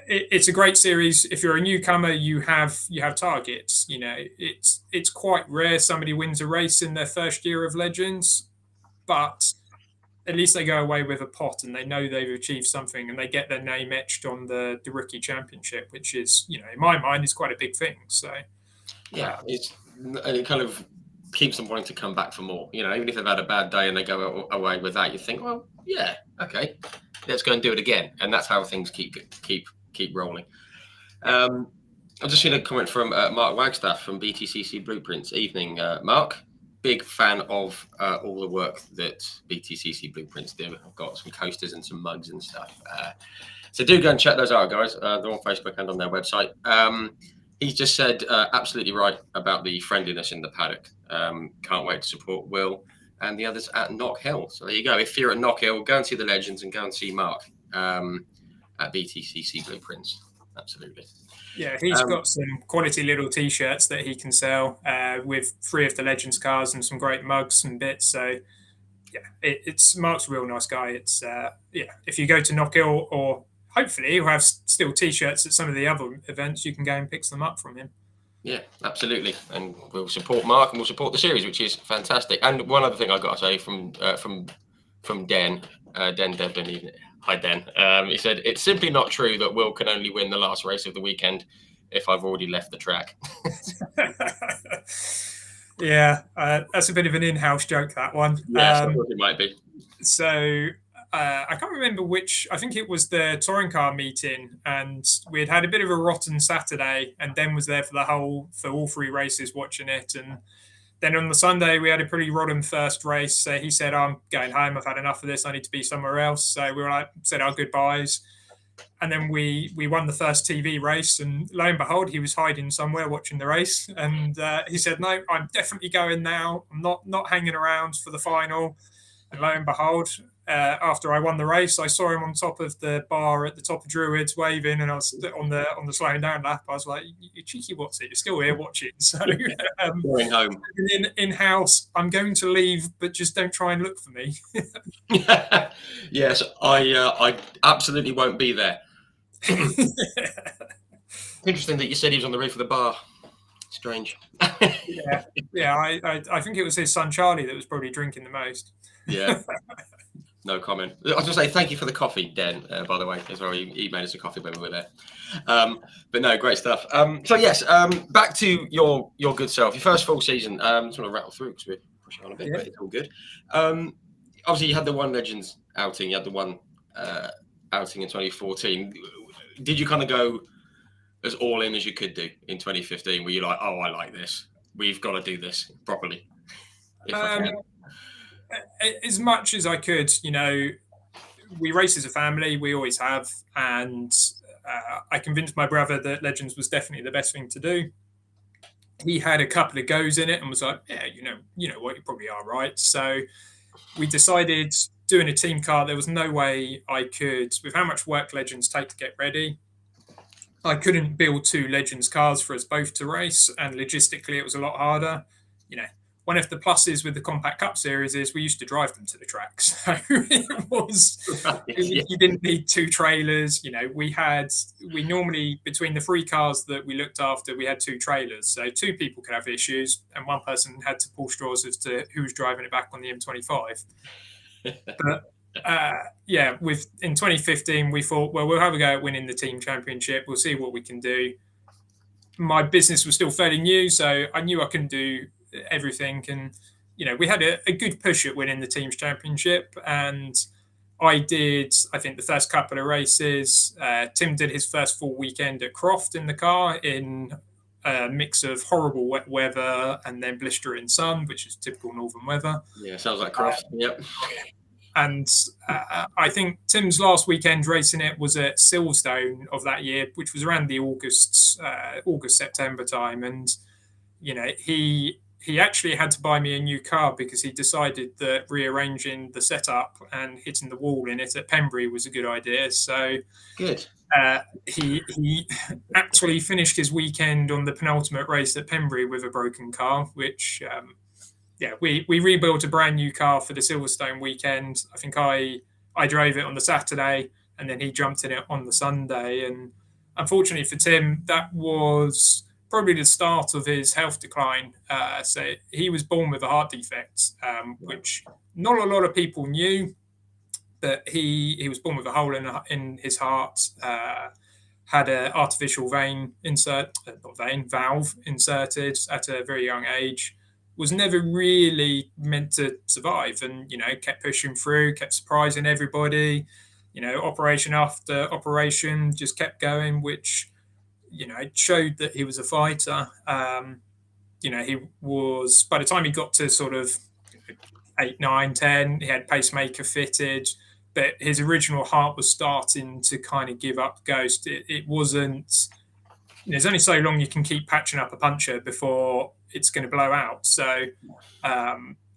it's a great series. If you're a newcomer, you have targets. You know, it's quite rare somebody wins a race in their first year of Legends, but at least they go away with a pot and they know they've achieved something and they get their name etched on the rookie championship, which is, you know, in my mind, is quite a big thing. So yeah, it kind of keeps them wanting to come back for more. You know, even if they've had a bad day and they go away with that, you think, well, yeah, okay, let's go and do it again, and that's how things keep rolling. I've just seen a comment from Mark Wagstaff from BTCC Blueprints. Evening, Mark. Big fan of all the work that BTCC Blueprints do. I've got some coasters and some mugs and stuff. So do go and check those out, guys. They're on Facebook and on their website. He's just said absolutely right about the friendliness in the paddock. Can't wait to support Will and the others at Knock Hill. So there you go. If you're at Knock Hill, go and see the legends and go and see Mark at BTCC Blueprints. Absolutely. Yeah, he's got some quality little T-shirts that he can sell with 3 of the Legends cars and some great mugs and bits. So, yeah, it's Mark's a real nice guy. It's if you go to Knock Hill, or hopefully he'll have still T-shirts at some of the other events, you can go and pick them up from him. Yeah, absolutely, and we'll support Mark and we'll support the series, which is fantastic. And one other thing I got to say from Den Devlin. Hi, Den. He said, it's simply not true that Will can only win the last race of the weekend if I've already left the track. Yeah, that's a bit of an in-house joke, that one. Yes, I thought it might be. So I can't remember which, I think it was the touring car meeting, and we had a bit of a rotten Saturday, and Den was there for all 3 races watching it. And then on the Sunday, we had a pretty rotten first race. So he said, I'm going home. I've had enough of this. I need to be somewhere else. So we said our goodbyes. And then we won the first TV race. And lo and behold, he was hiding somewhere watching the race. And he said, no, I'm definitely going now. I'm not hanging around for the final. And lo and behold, after I won the race, I saw him on top of the bar at the top of Druids waving, and I was on the slowing down lap. I was like, "You cheeky what's it? You're still here watching." So going home in house. I'm going to leave, but just don't try and look for me. Yes, I absolutely won't be there. Interesting that you said he was on the roof of the bar. Strange. Yeah. I think it was his son Charlie that was probably drinking the most. Yeah. No comment. I was going to say thank you for the coffee, Den, by the way, as well. He made us a coffee when we were there. But no, great stuff. So, yes, back to your good self. Your first full season. I just want to rattle through because we're pushing on a bit, but it's all good. Obviously, you had the One Legends outing. You had the one outing in 2014. Did you kind of go as all in as you could do in 2015? Were you like, oh, I like this. We've got to do this properly? If I can. As much as I could, you know, we race as a family, we always have, and I convinced my brother that Legends was definitely the best thing to do. He had a couple of goes in it and was like, yeah, you know what, you probably are right. So we decided, doing a team car, there was no way I could, with how much work Legends take to get ready, I couldn't build 2 Legends cars for us both to race, and logistically it was a lot harder. You know, one of the pluses with the Compact Cup series is we used to drive them to the track. So it was, you didn't need 2 trailers. You know, we normally, between the 3 cars that we looked after, we had 2 trailers. So 2 people could have issues and one person had to pull straws as to who was driving it back on the M25. But in 2015, we thought, well, we'll have a go at winning the team championship. We'll see what we can do. My business was still fairly new, so I knew I couldn't do everything, and you know, we had a good push at winning the team's championship, and I think the first couple of races. Tim did his first full weekend at Croft in the car in a mix of horrible wet weather and then blistering sun, which is typical northern weather. Yeah, sounds like Croft. Yep. And I think Tim's last weekend racing it was at Silverstone of that year, which was around the August September time, and you know, he he actually had to buy me a new car because he decided that rearranging the setup and hitting the wall in it at Pembury was a good idea. So Good. he actually finished his weekend on the penultimate race at Pembury with a broken car, which we rebuilt a brand new car for the Silverstone weekend. I think I drove it on the Saturday, and then he jumped in it on the Sunday. And unfortunately for Tim, that was probably the start of his health decline. So he was born with a heart defect, which not a lot of people knew. But he was born with a hole in his heart. Had an artificial valve inserted at a very young age. Was never really meant to survive, and kept pushing through, kept surprising everybody. Operation after operation, just kept going, which it showed that he was a fighter. He was, by the time he got to sort of 8, 9, 10, he had pacemaker fitted, but his original heart was starting to kind of give up the ghost. It wasn't. There's only so long you can keep patching up a puncture before it's going to blow out. So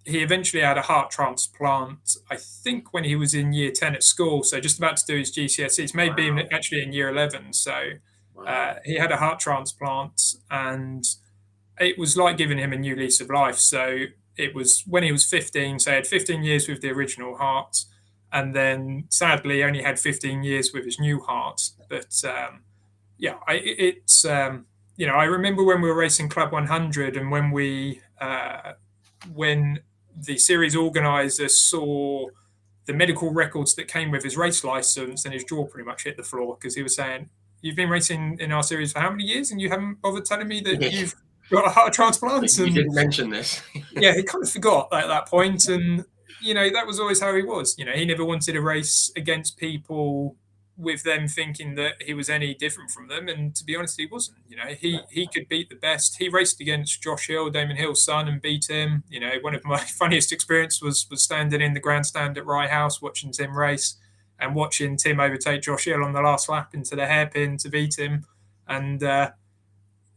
he eventually had a heart transplant, I think, when he was in year 10 at school. So just about to do his GCSEs, maybe actually in year 11. So he had a heart transplant, and it was like giving him a new lease of life. So it was when he was 15. So he had 15 years with the original heart, and then sadly only had 15 years with his new heart. But I remember when we were racing Club 100, and when the series organizer saw the medical records that came with his race license, and his jaw pretty much hit the floor, because he was saying, "You've been racing in our series for how many years, and you haven't bothered telling me that you've got a heart transplant?" You didn't mention this. Yeah, he kind of forgot at that point, and that was always how he was. He never wanted to race against people with them thinking that he was any different from them, and to be honest, he wasn't. He could beat the best. He raced against Josh Hill, Damon Hill's son, and beat him. One of my funniest experiences was standing in the grandstand at Rye House watching Tim race, and watching Tim overtake Josh Hill on the last lap into the hairpin to beat him. And I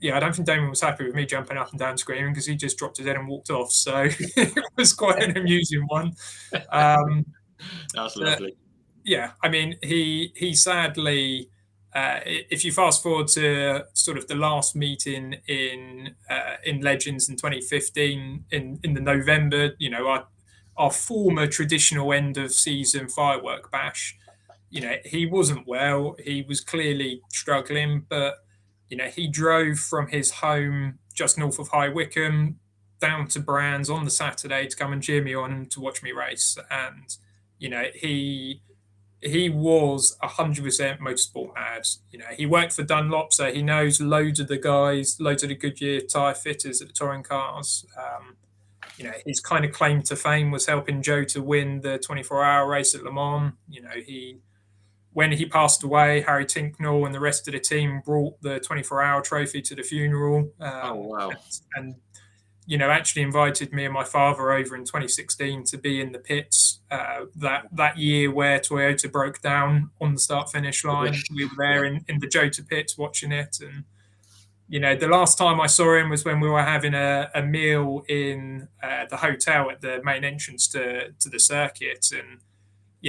don't think Damon was happy with me jumping up and down screaming, because he just dropped his head and walked off. So it was quite an amusing one. That's lovely. Yeah, I mean, he sadly, if you fast forward to sort of the last meeting in Legends in 2015 in the November, our former traditional end of season firework bash, he wasn't well. He was clearly struggling, but he drove from his home just north of High Wycombe down to Brands on the Saturday to come and cheer me on and to watch me race. And he was 100% motorsport mad. He worked for Dunlop, so he knows loads of the guys, loads of the Goodyear tyre fitters at the touring cars. His kind of claim to fame was helping Joe to win the 24-hour race at Le Mans. When he passed away, Harry Tinknell and the rest of the team brought the 24-hour trophy to the funeral. Oh, wow. And actually invited me and my father over in 2016 to be in the pits that year where Toyota broke down on the start-finish line. We were there in the Jota pits watching it. And, the last time I saw him was when we were having a meal in the hotel at the main entrance to the circuit. And,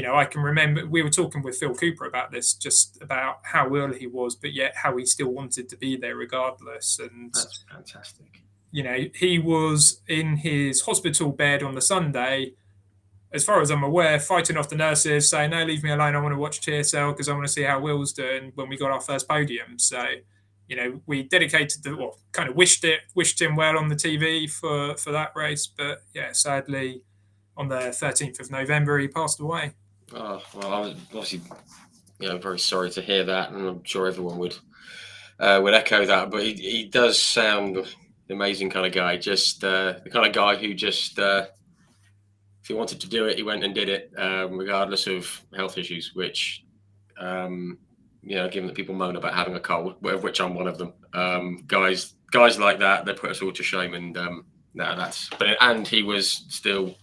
I can remember we were talking with Phil Cooper about this, just about how ill he was, but yet how he still wanted to be there regardless. And that's fantastic. He was in his hospital bed on the Sunday, as far as I'm aware, fighting off the nurses, saying, "No, leave me alone. I want to watch TSL because I want to see how Will's doing," when we got our first podium. So, we dedicated kind of wished him well on the TV for that race. But yeah, sadly, on the 13th of November, he passed away. Oh, well, I was obviously, very sorry to hear that, and I'm sure everyone would echo that. But he does sound an amazing kind of guy, just the kind of guy who just, if he wanted to do it, he went and did it, regardless of health issues, which, given that people moan about having a cold, which I'm one of them, guys like that, they put us all to shame. And and he was still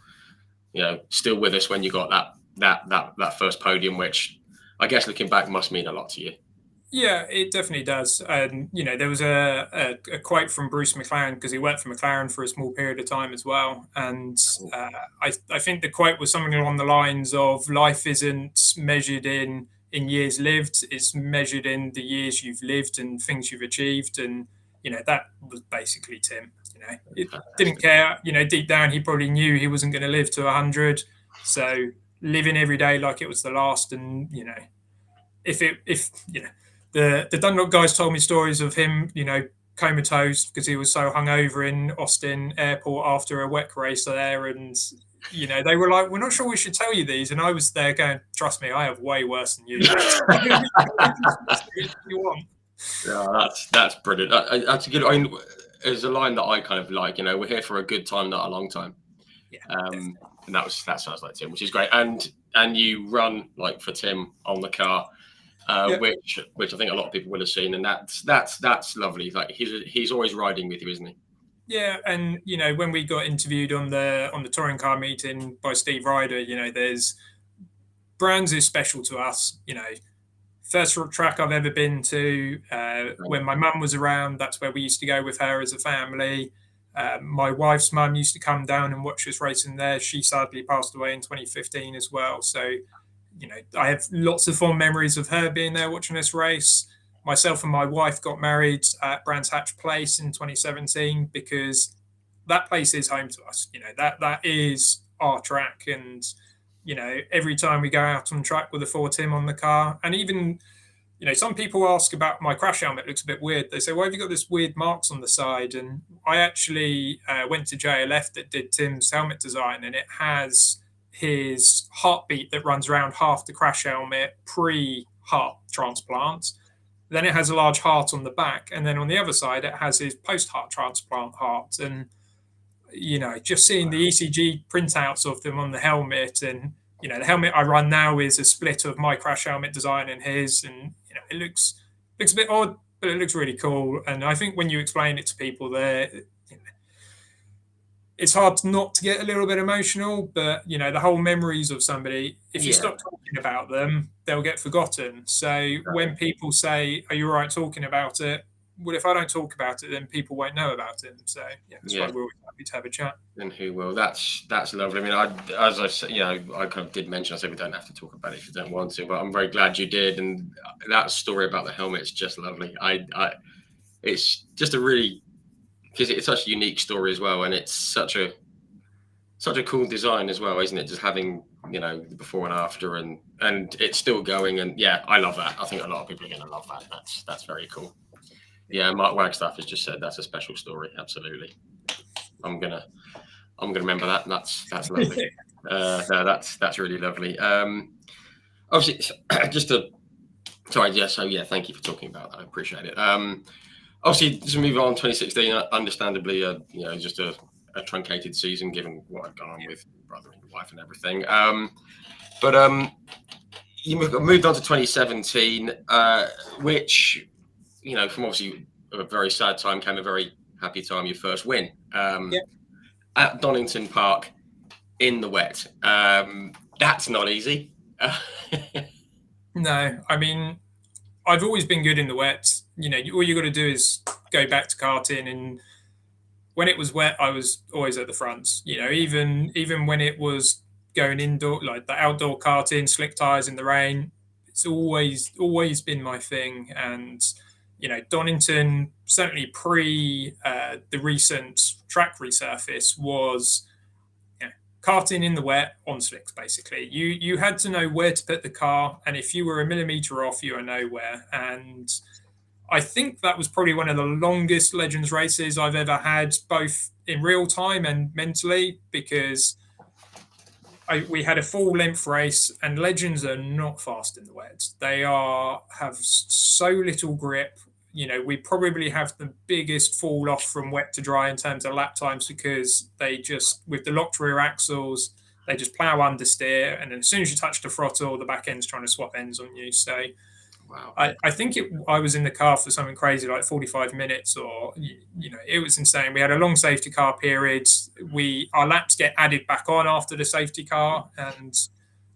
with us when you got that first podium, which I guess looking back must mean a lot to you. Yeah, it definitely does. There was a quote from Bruce McLaren because he worked for McLaren for a small period of time as well, and I think the quote was something along the lines of "Life isn't measured in years lived; it's measured in the years you've lived and things you've achieved." And that was basically Tim. It didn't Fantastic. care. Deep down, he probably knew he wasn't going to live to 100, so living every day like it was the last, and if the Dunlop guys told me stories of him, comatose because he was so hungover in Austin Airport after a WEC race there, and they were like, "We're not sure we should tell you these," and I was there going, "Trust me, I have way worse than you, mate. You want?" Yeah, that's brilliant. That's a good. I mean, there's a line that I kind of like. We're here for a good time, not a long time. Yeah, Um, and that sounds like Tim, which is great. And you run like for Tim on the car, yeah, which I think a lot of people will have seen, and that's lovely. Like he's always riding with you, isn't he? yeah. And when we got interviewed on the touring car meeting by Steve Ryder, there's Brands is special to us. First track I've ever been to. Right. When my mum was around, that's where we used to go with her as a family. My wife's mum used to come down and watch us racing there. She sadly passed away in 2015 as well. So, I have lots of fond memories of her being there watching us race. Myself and my wife got married at Brands Hatch Place in 2017 because that place is home to us. That is our track, and every time we go out on track with a 4 Tim on the car, and even some people ask about my crash helmet. It looks a bit weird. They say, "Why have you got this weird marks on the side?" And I actually went to JLF that did Tim's helmet design, and it has his heartbeat that runs around half the crash helmet pre-heart transplant. Then it has a large heart on the back, and then on the other side it has his post-heart transplant heart. And just seeing the ECG printouts of them on the helmet, and the helmet I run now is a split of my crash helmet design and his, and it looks a bit odd, but it looks really cool. And I think when you explain it to people, there, it's hard not to get a little bit emotional. But the whole memories of somebody, if you Yeah. stop talking about them, they'll get forgotten. So when people say, "Are you all right talking about it?" Well, if I don't talk about it, then people won't know about it. So yeah, that's why Yeah. we're always happy to have a chat. And who will? That's lovely. I mean, as I said, I kind of did mention. I said we don't have to talk about it if you don't want to, but I'm very glad you did. And that story about the helmet is just lovely. It's just a really because it's such a unique story as well, and it's such a cool design as well, isn't it? Just having the before and after, and it's still going. And yeah, I love that. I think a lot of people are going to love that. That's very cool. Yeah, Mark Wagstaff has just said that's a special story. Absolutely. I'm gonna remember that. That's lovely. No, that's really lovely. Obviously, just to sorry, yeah. So yeah, thank you for talking about that. I appreciate it. Obviously, just move on. 2016, understandably, just a truncated season given what had gone on with brother and wife and everything. But you moved on to 2017, which from obviously a very sad time came a very happy time. Your first win. Yeah. At Donington Park in the wet. That's not easy. No, I mean, I've always been good in the wet. All you got to do is go back to karting, and when it was wet, I was always at the front. Even when it was going indoor, like the outdoor karting, slick tires in the rain, it's always been my thing. And Donington certainly pre the recent track resurface was karting in the wet on slicks. Basically, you had to know where to put the car, and if you were a millimeter off, you were nowhere. And I think that was probably one of the longest Legends races I've ever had, both in real time and mentally, because we had a full length race, and Legends are not fast in the wet. They have so little grip. We probably have the biggest fall off from wet to dry in terms of lap times because they just, with the locked rear axles, they just plow understeer, and then as soon as you touch the throttle, the back end's trying to swap ends on you. So Wow. I think I was in the car for something crazy like 45 minutes, or it was insane. We had a long safety car period. Our laps get added back on after the safety car, and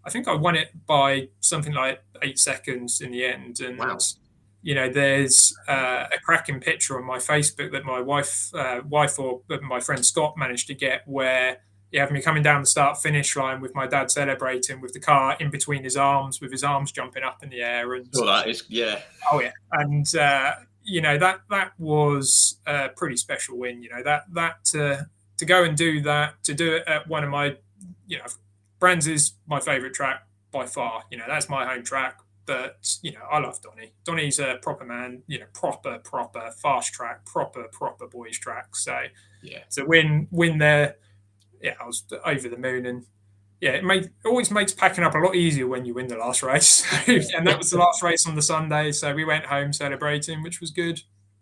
I think I won it by something like 8 seconds in the end. And Wow. there's a cracking picture on my Facebook that my wife or my friend Scott managed to get, where you have me coming down the start finish line with my dad celebrating with the car in between his arms, with his arms jumping up in the air, and Well, that is, yeah. oh yeah, and that was a pretty special win. That to go and do that, to do it at one of my, Brands is my favourite track by far. That's my home track. But I love Donny. Donny's a proper man. Proper fast track, proper boys track. So yeah, so win there. Yeah, I was over the moon, and yeah, it always makes packing up a lot easier when you win the last race. And that was the last race on the Sunday, so we went home celebrating, which was good.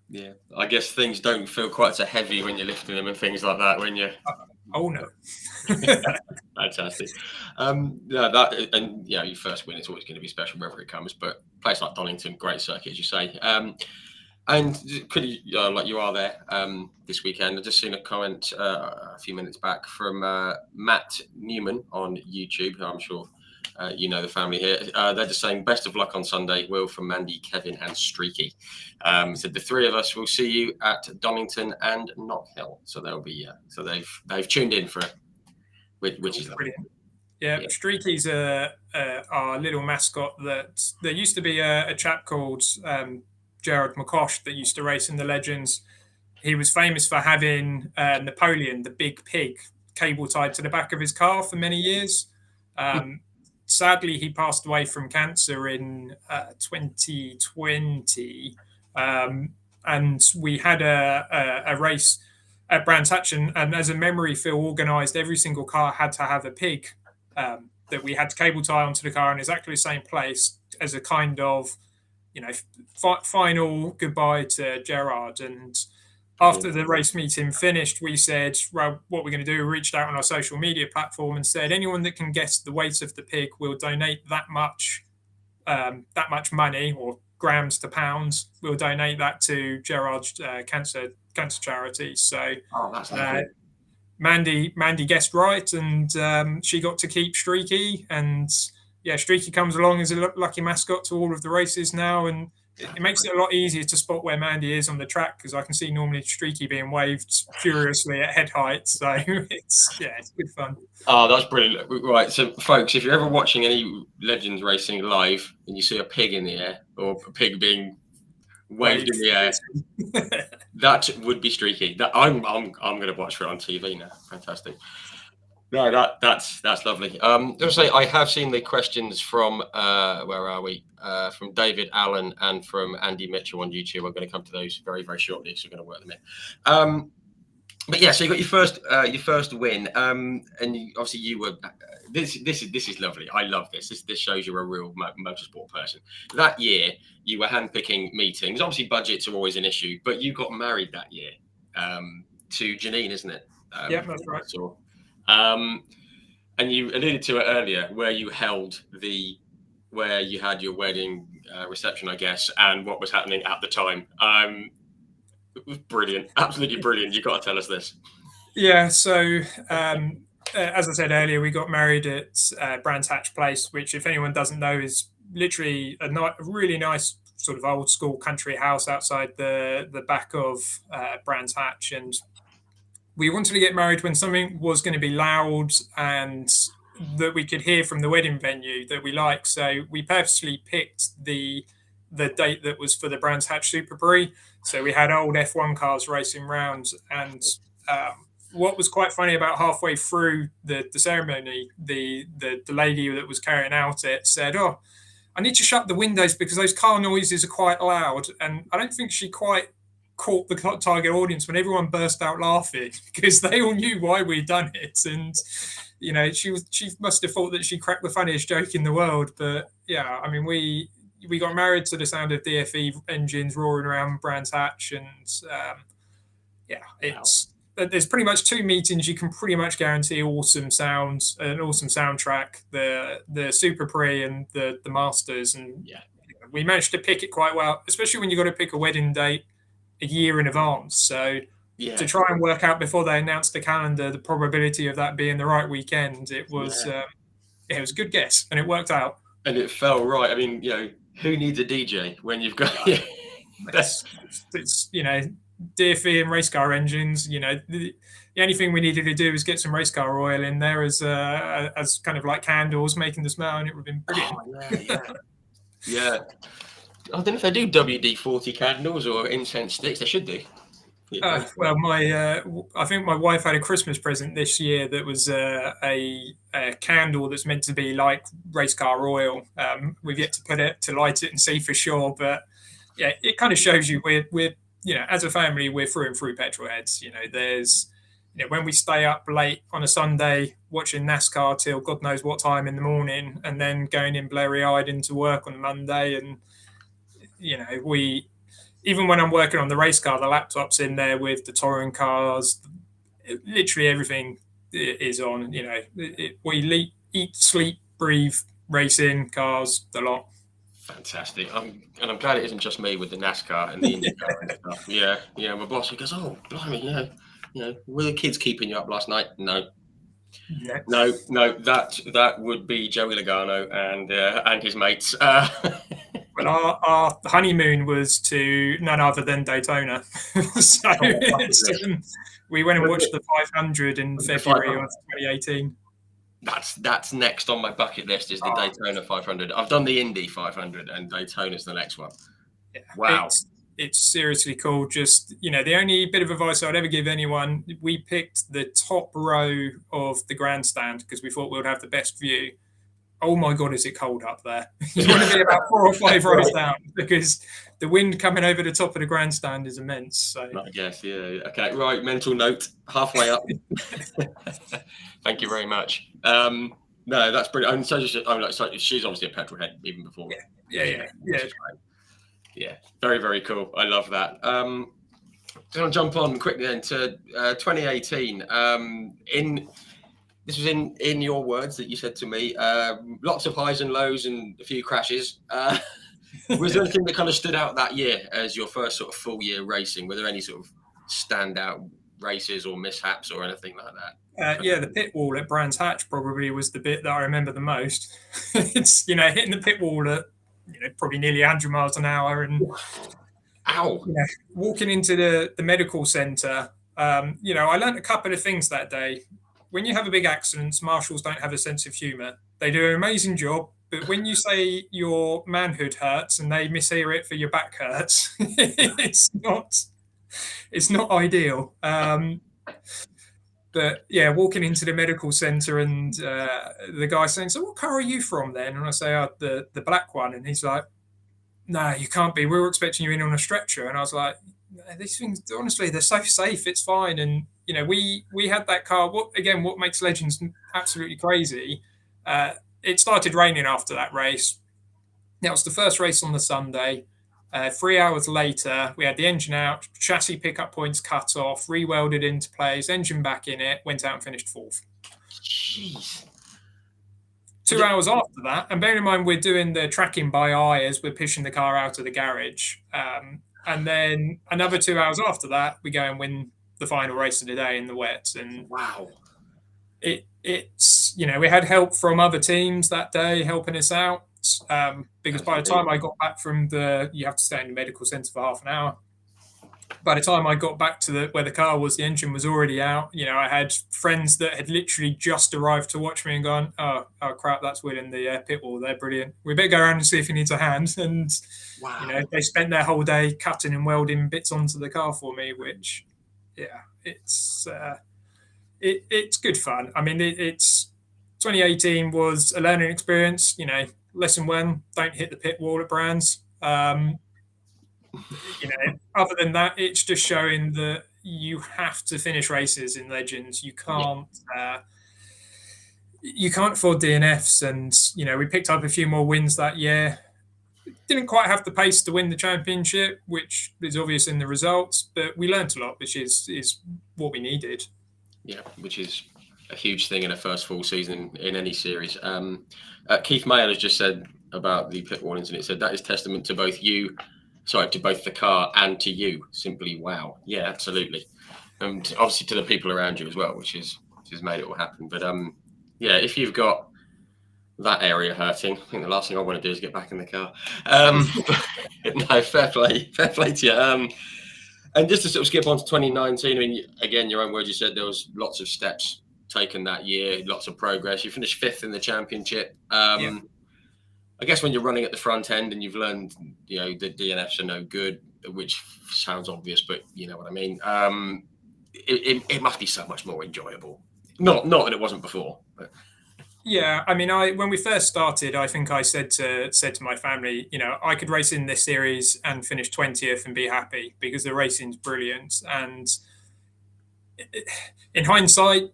Yeah, I guess things don't feel quite so heavy when you're lifting them and things like that when you're. Oh no. Fantastic. That, and your first win is always going to be special wherever it comes. But a place like Donington, great circuit, as you say. And could you, like you are there this weekend? I've just seen a comment a few minutes back from Matt Newman on YouTube, who I'm sure the family here. They're just saying best of luck on Sunday, Will, from Mandy, Kevin, and Streaky. So the three of us will see you at Donington and Knockhill. So they'll be so they've tuned in for it, which is brilliant. Yeah, Streaky's our little mascot. That there used to be a chap called Gerard McCosh that used to race in the Legends. He was famous for having Napoleon, the big pig, cable tied to the back of his car for many years. Sadly, he passed away from cancer in 2020. And we had a race at Brands Hatch, and as a memory, Phil organised every single car had to have a pig that we had to cable tie onto the car in exactly the same place as a kind of, final goodbye to Gerard. And after the race meeting finished, we said, well, what we're going to do, we reached out on our social media platform and said, anyone that can guess the weight of the pig will donate that much money, or grams to pounds. We'll donate that to Gerard's cancer charity. So that's Mandy guessed right, and she got to keep Streaky. And yeah, Streaky comes along as a lucky mascot to all of the races now, and it makes it a lot easier to spot where Mandy is on the track, because I can see normally Streaky being waved furiously at head height. So it's good fun. Oh, that's brilliant. Right, so folks, if you're ever watching any Legends racing live and you see a pig in the air, or a pig being waved in the air, that would be Streaky. That I'm going to watch for it on TV now. Fantastic. No, that's lovely. Let's say I have seen the questions from where are we? From David Allen and from Andy Mitchell on YouTube. I'm going to come to those very, very shortly, so we're going to work them in. But yeah, so you got your first win, and obviously you were. This is lovely. I love this. This shows you're a real motorsport person. That year, you were handpicking meetings. Obviously, budgets are always an issue, but you got married that year to Janine, isn't it? Yeah, that's right. And you alluded to it earlier, where you had your wedding reception, I guess, and what was happening at the time. It was brilliant, absolutely brilliant. You got to tell us this. Yeah, so as I said earlier, we got married at Brands Hatch Place, which, if anyone doesn't know, is literally a really nice sort of old school country house outside the back of Brands Hatch. And we wanted to get married when something was going to be loud and that we could hear from the wedding venue that we like. So we purposely picked the date that was for the Brands Hatch Super Prix. So we had old F1 cars racing round. And what was quite funny, about halfway through the ceremony, the lady that was carrying out it said, "Oh, I need to shut the windows because those car noises are quite loud." And I don't think she quite caught the target audience when everyone burst out laughing, because they all knew why we'd done it. And she must have thought that she cracked the funniest joke in the world. But yeah, I mean, we got married to the sound of DFE engines roaring around Brands Hatch, and there's pretty much two meetings you can pretty much guarantee awesome sounds, an awesome soundtrack, the Super Prix and the Masters. And we managed to pick it quite well, especially when you got to pick a wedding date a year in advance. So to try and work out before they announced the calendar the probability of that being the right weekend, it was it was a good guess, and it worked out. And it fell right. I mean, Who needs a DJ when you've got? It's dear fee and race car engines. The only thing we needed to do was get some race car oil in there as kind of like candles, making the smell, and it would have been brilliant. Oh, yeah. I don't know if they do WD-40 candles or incense sticks. They should do. Well, I think my wife had a Christmas present this year that was a candle that's meant to be like race car oil. We've yet to put it to light it and see for sure, but yeah, it kind of shows you we're as a family we're through and through petrol heads. There's when we stay up late on a Sunday watching NASCAR till God knows what time in the morning, and then going in blurry-eyed into work on Monday, and we. Even when I'm working on the race car, the laptop's in there with the touring cars. Literally everything is on. We eat, sleep, breathe, racing, cars, the lot. Fantastic. I'm glad it isn't just me with the NASCAR and the IndyCar and stuff. Yeah. My boss, he goes, "Oh, blimey, were the kids keeping you up last night?" No. That would be Joey Logano and his mates. Well, our honeymoon was to none other than Daytona. So we went and watched the 500 in February of 2018. That's next on my bucket list is the Daytona 500. I've done the Indy 500 and Daytona's the next one. Yeah, wow. It's seriously cool. Just, the only bit of advice I'd ever give anyone, we picked the top row of the grandstand because we thought we would have the best view. Oh my God, is it cold up there? You want to be about 4 or 5 rows down because the wind coming over the top of the grandstand is immense. So I guess, yeah. Okay, right. Mental note, halfway up. Thank you very much. No, that's brilliant. And so she's obviously a petrol head even before. Yeah. Yeah, very, very cool. I love that. I'm going to jump on quickly then to 2018. This was in your words that you said to me. Lots of highs and lows and a few crashes. Was there anything that kind of stood out that year as your first sort of full year racing? Were there any sort of standout races or mishaps or anything like that? The pit wall at Brands Hatch probably was the bit that I remember the most. It's hitting the pit wall at probably nearly 100 miles an hour and walking into the medical centre. I learned a couple of things that day. When you have a big accident, marshals don't have a sense of humour. They do an amazing job, but when you say your manhood hurts and they mishear it for your back hurts, it's not ideal. But yeah, walking into the medical centre and the guy saying, "So what car are you from then?" And I say, "Oh, the black one." And he's like, "No, you can't be. We were expecting you in on a stretcher." And I was like, "These things, honestly, they're so safe. It's fine." And we had that car. What makes Legends absolutely crazy? It started raining after that race. That was the first race on the Sunday. 3 hours later, we had the engine out, chassis pickup points cut off, re-welded into place, engine back in it, went out and finished 4th. Jeez. 2 hours after that, and bearing in mind we're doing the tracking by eye as we're pushing the car out of the garage. And then another 2 hours after that, we go and win the final race of the day in the wet. And wow, it's we had help from other teams that day helping us out. Because by the time I got back from you have to stay in the medical centre for half an hour. By the time I got back to where the car was, the engine was already out. I had friends that had literally just arrived to watch me and gone, oh crap, that's Will in the pit wall. They're brilliant. We better go around and see if he needs a hand. And wow. They spent their whole day cutting and welding bits onto the car for me, which it's good fun. I mean, it's 2018 was a learning experience. Lesson 1: don't hit the pit wall at Brands. Other than that, it's just showing that you have to finish races in Legends. You can't afford DNFs, and we picked up a few more wins that year. Didn't quite have the pace to win the championship, which is obvious in the results, but we learned a lot, which is what we needed. Yeah, which is a huge thing in a first full season in any series. Keith Mayer has just said about the pit wall incident. It said that is testament to both the car and to you. Simply wow. Yeah, absolutely. And obviously to the people around you as well, which has made it all happen. But if you've got that area hurting. I think the last thing I want to do is get back in the car. No, fair play to you. And just to sort of skip on to 2019, I mean, again, your own words, you said there was lots of steps taken that year, lots of progress. You finished 5th in the championship. Yeah. I guess when you're running at the front end and you've learned, the DNFs are no good, which sounds obvious, but you know what I mean. It must be so much more enjoyable. Not that it wasn't before, but. Yeah, I mean, when we first started, I think I said to my family, I could race in this series and finish 20th and be happy because the racing's brilliant. And in hindsight,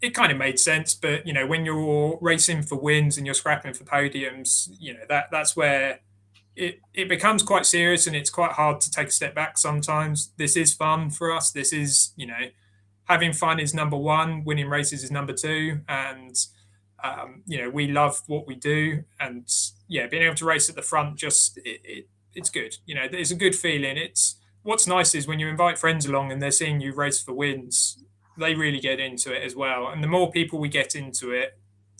it kind of made sense. But when you're racing for wins and you're scrapping for podiums, that's where it becomes quite serious, and it's quite hard to take a step back sometimes. This is fun for us. This is having fun is number one. Winning races is number two, and we love what we do, and being able to race at the front, it's good. It's a good feeling. What's nice is when you invite friends along and they're seeing you race for wins, they really get into it as well. And the more people we get into it,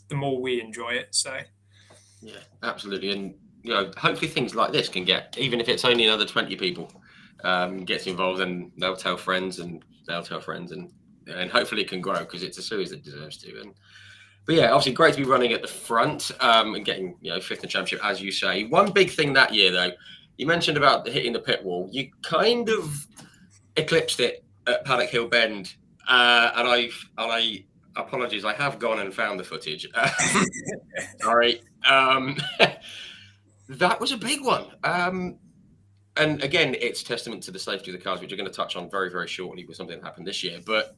the more we enjoy it. So, yeah, absolutely. And hopefully things like this can get, even if it's only another 20 people gets involved, and they'll tell friends, and hopefully it can grow, because it's a series that deserves to. But yeah, obviously great to be running at the front and getting 5th in the championship, as you say. One big thing that year, though, you mentioned about hitting the pit wall. You kind of eclipsed it at Paddock Hill Bend, and I apologies, I have gone and found the footage. Sorry, that was a big one. And again, it's testament to the safety of the cars, which we're going to touch on very, very shortly with something that happened this year. But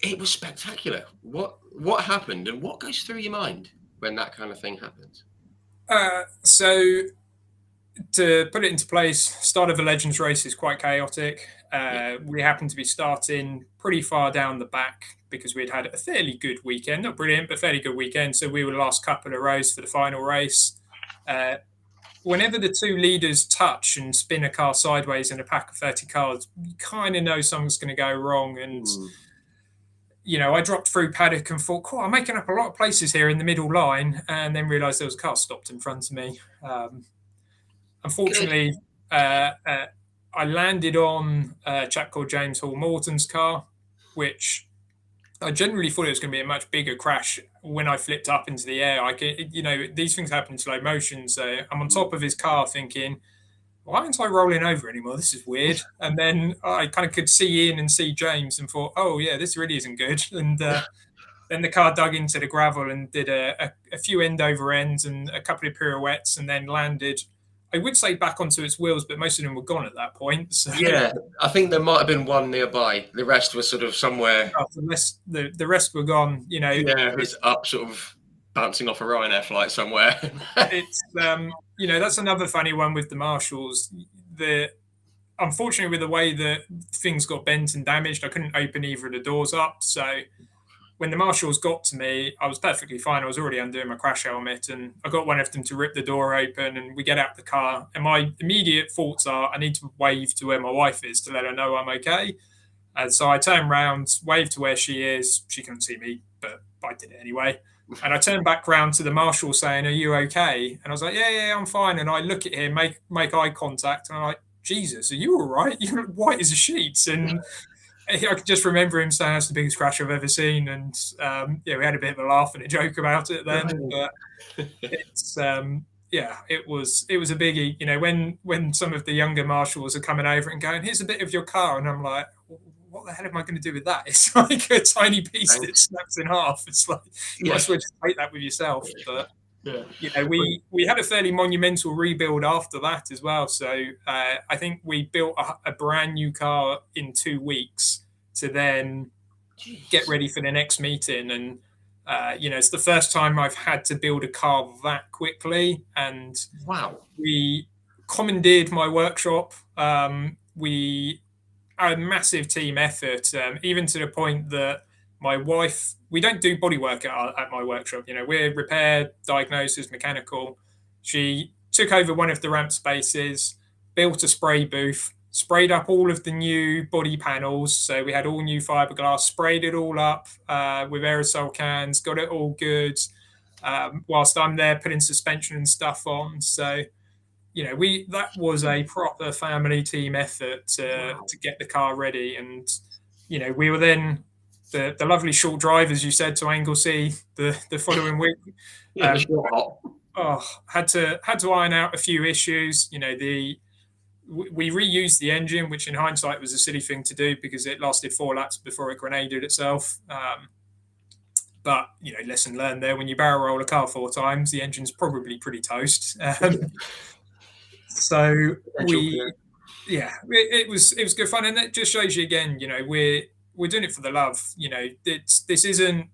it was spectacular. What happened, and what goes through your mind when that kind of thing happens? So to put it into place, start of a Legends race is quite chaotic. We happened to be starting pretty far down the back because we'd had a fairly good weekend. Not brilliant, but fairly good weekend. So we were the last couple of rows for the final race. Whenever the two leaders touch and spin a car sideways in a pack of 30 cars, you kind of know something's going to go wrong. And I dropped through paddock and thought, cool, I'm making up a lot of places here in the middle line, and then realised there was a car stopped in front of me. Unfortunately, I landed on a chap called James Hall Morton's car, which I generally thought it was going to be a much bigger crash. When I flipped up into the air, these things happen in slow motion. So I'm on top of his car thinking, why aren't I rolling over anymore? This is weird. And then I kind of could see Ian and see James and thought, oh, yeah, this really isn't good. And then the car dug into the gravel and did a few end over ends and a couple of pirouettes, and then landed, I would say, back onto its wheels, but most of them were gone at that point. So, yeah, I think there might have been one nearby. The rest was sort of somewhere. The rest were gone. Yeah, it was up, sort of bouncing off a Ryanair flight somewhere. It's that's another funny one with the Marshalls. Unfortunately, with the way that things got bent and damaged, I couldn't open either of the doors up. So when the Marshalls got to me, I was perfectly fine. I was already undoing my crash helmet, and I got one of them to rip the door open, and we get out the car. And my immediate thoughts are, I need to wave to where my wife is to let her know I'm okay. And so I turned around, waved to where she is. She couldn't see me, but I did it anyway. And I turned back round to the Marshal saying, are you okay? And I was like, yeah, I'm fine. And I look at him, make eye contact, and I'm like, Jesus, are you all right? You're white as a sheet. And I can just remember him saying that's the biggest crash I've ever seen. And we had a bit of a laugh and a joke about it then. But it's it was a biggie. When some of the younger Marshals are coming over and going, here's a bit of your car, and I'm like, what the hell am I going to do with that? It's like a tiny piece that snaps in half. It's like, you might as well just take that with yourself. But we had a fairly monumental rebuild after that as well. So I think we built a brand new car in 2 weeks to then get ready for the next meeting. And it's the first time I've had to build a car that quickly. And wow, we commandeered my workshop. We a massive team effort, even to the point that my wife, we don't do bodywork at my workshop. We're repair, diagnosis, mechanical. She took over one of the ramp spaces, built a spray booth, sprayed up all of the new body panels. So we had all new fiberglass, sprayed it all up with aerosol cans, got it all good. Whilst I'm there putting suspension and stuff on. So, that was a proper family team effort Wow. to get the car ready. And, we were then the lovely short drive, as you said, to Anglesey the following week. Yeah, the short hop. Had to iron out a few issues. We reused the engine, which in hindsight was a silly thing to do because it lasted 4 laps before it grenaded itself. But lesson learned there. When you barrel roll a car 4 times, the engine's probably pretty toast. So it was good fun, and it just shows you again. We're doing it for the love. This isn't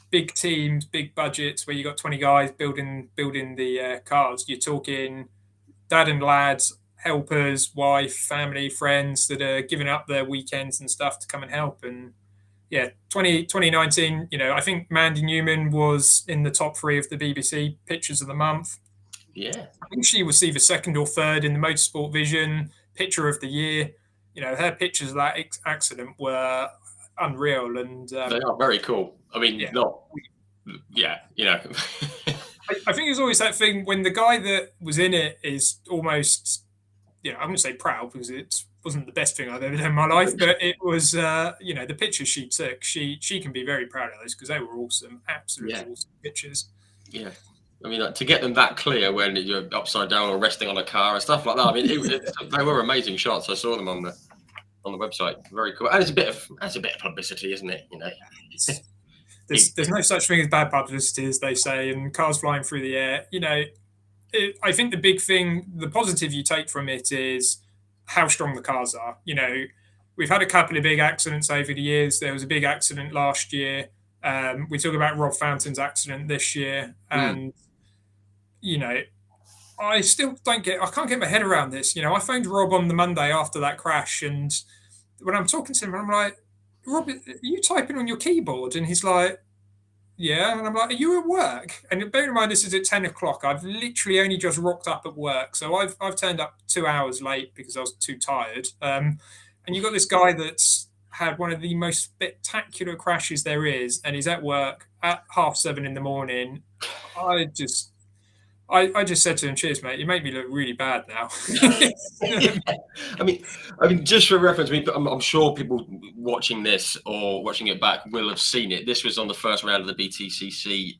big teams, big budgets where you got 20 guys building the cars. You're talking dad and lads, helpers, wife, family, friends that are giving up their weekends and stuff to come and help. And 2019, I think Mandy Newman was in the top 3 of the BBC Pictures of the Month. Yeah. I think she was either second or third in the Motorsport Vision Picture of the Year. Her pictures of that accident were unreal. And they are very cool. I mean, I think there's always that thing when the guy that was in it is almost, I wouldn't say proud because it wasn't the best thing I've ever done in my life, but it was, the pictures she took, she can be very proud of those because they were awesome, absolutely awesome pictures. Yeah. I mean, to get them that clear when you're upside down or resting on a car and stuff like that. I mean, they were amazing shots. I saw them on the website. Very cool. And that's a bit of publicity, isn't it? There's no such thing as bad publicity, as they say, and cars flying through the air. I think the big thing, the positive you take from it is how strong the cars are. We've had a couple of big accidents over the years. There was a big accident last year. We talk about Rob Fountain's accident this year, and I still I can't get my head around this. I phoned Rob on the Monday after that crash, and when I'm talking to him, I'm like, Rob, are you typing on your keyboard? And he's like, yeah. And I'm like, are you at work? And bear in mind, this is at 10 o'clock. I've literally only just rocked up at work. So I've turned up 2 hours late because I was too tired. And you've got this guy that's had one of the most spectacular crashes there is, and he's at work at 7:30 in the morning. I just said to him, cheers, mate. You make me look really bad now. I mean, just for reference, I'm sure people watching this or watching it back will have seen it. This was on the first round of the BTCC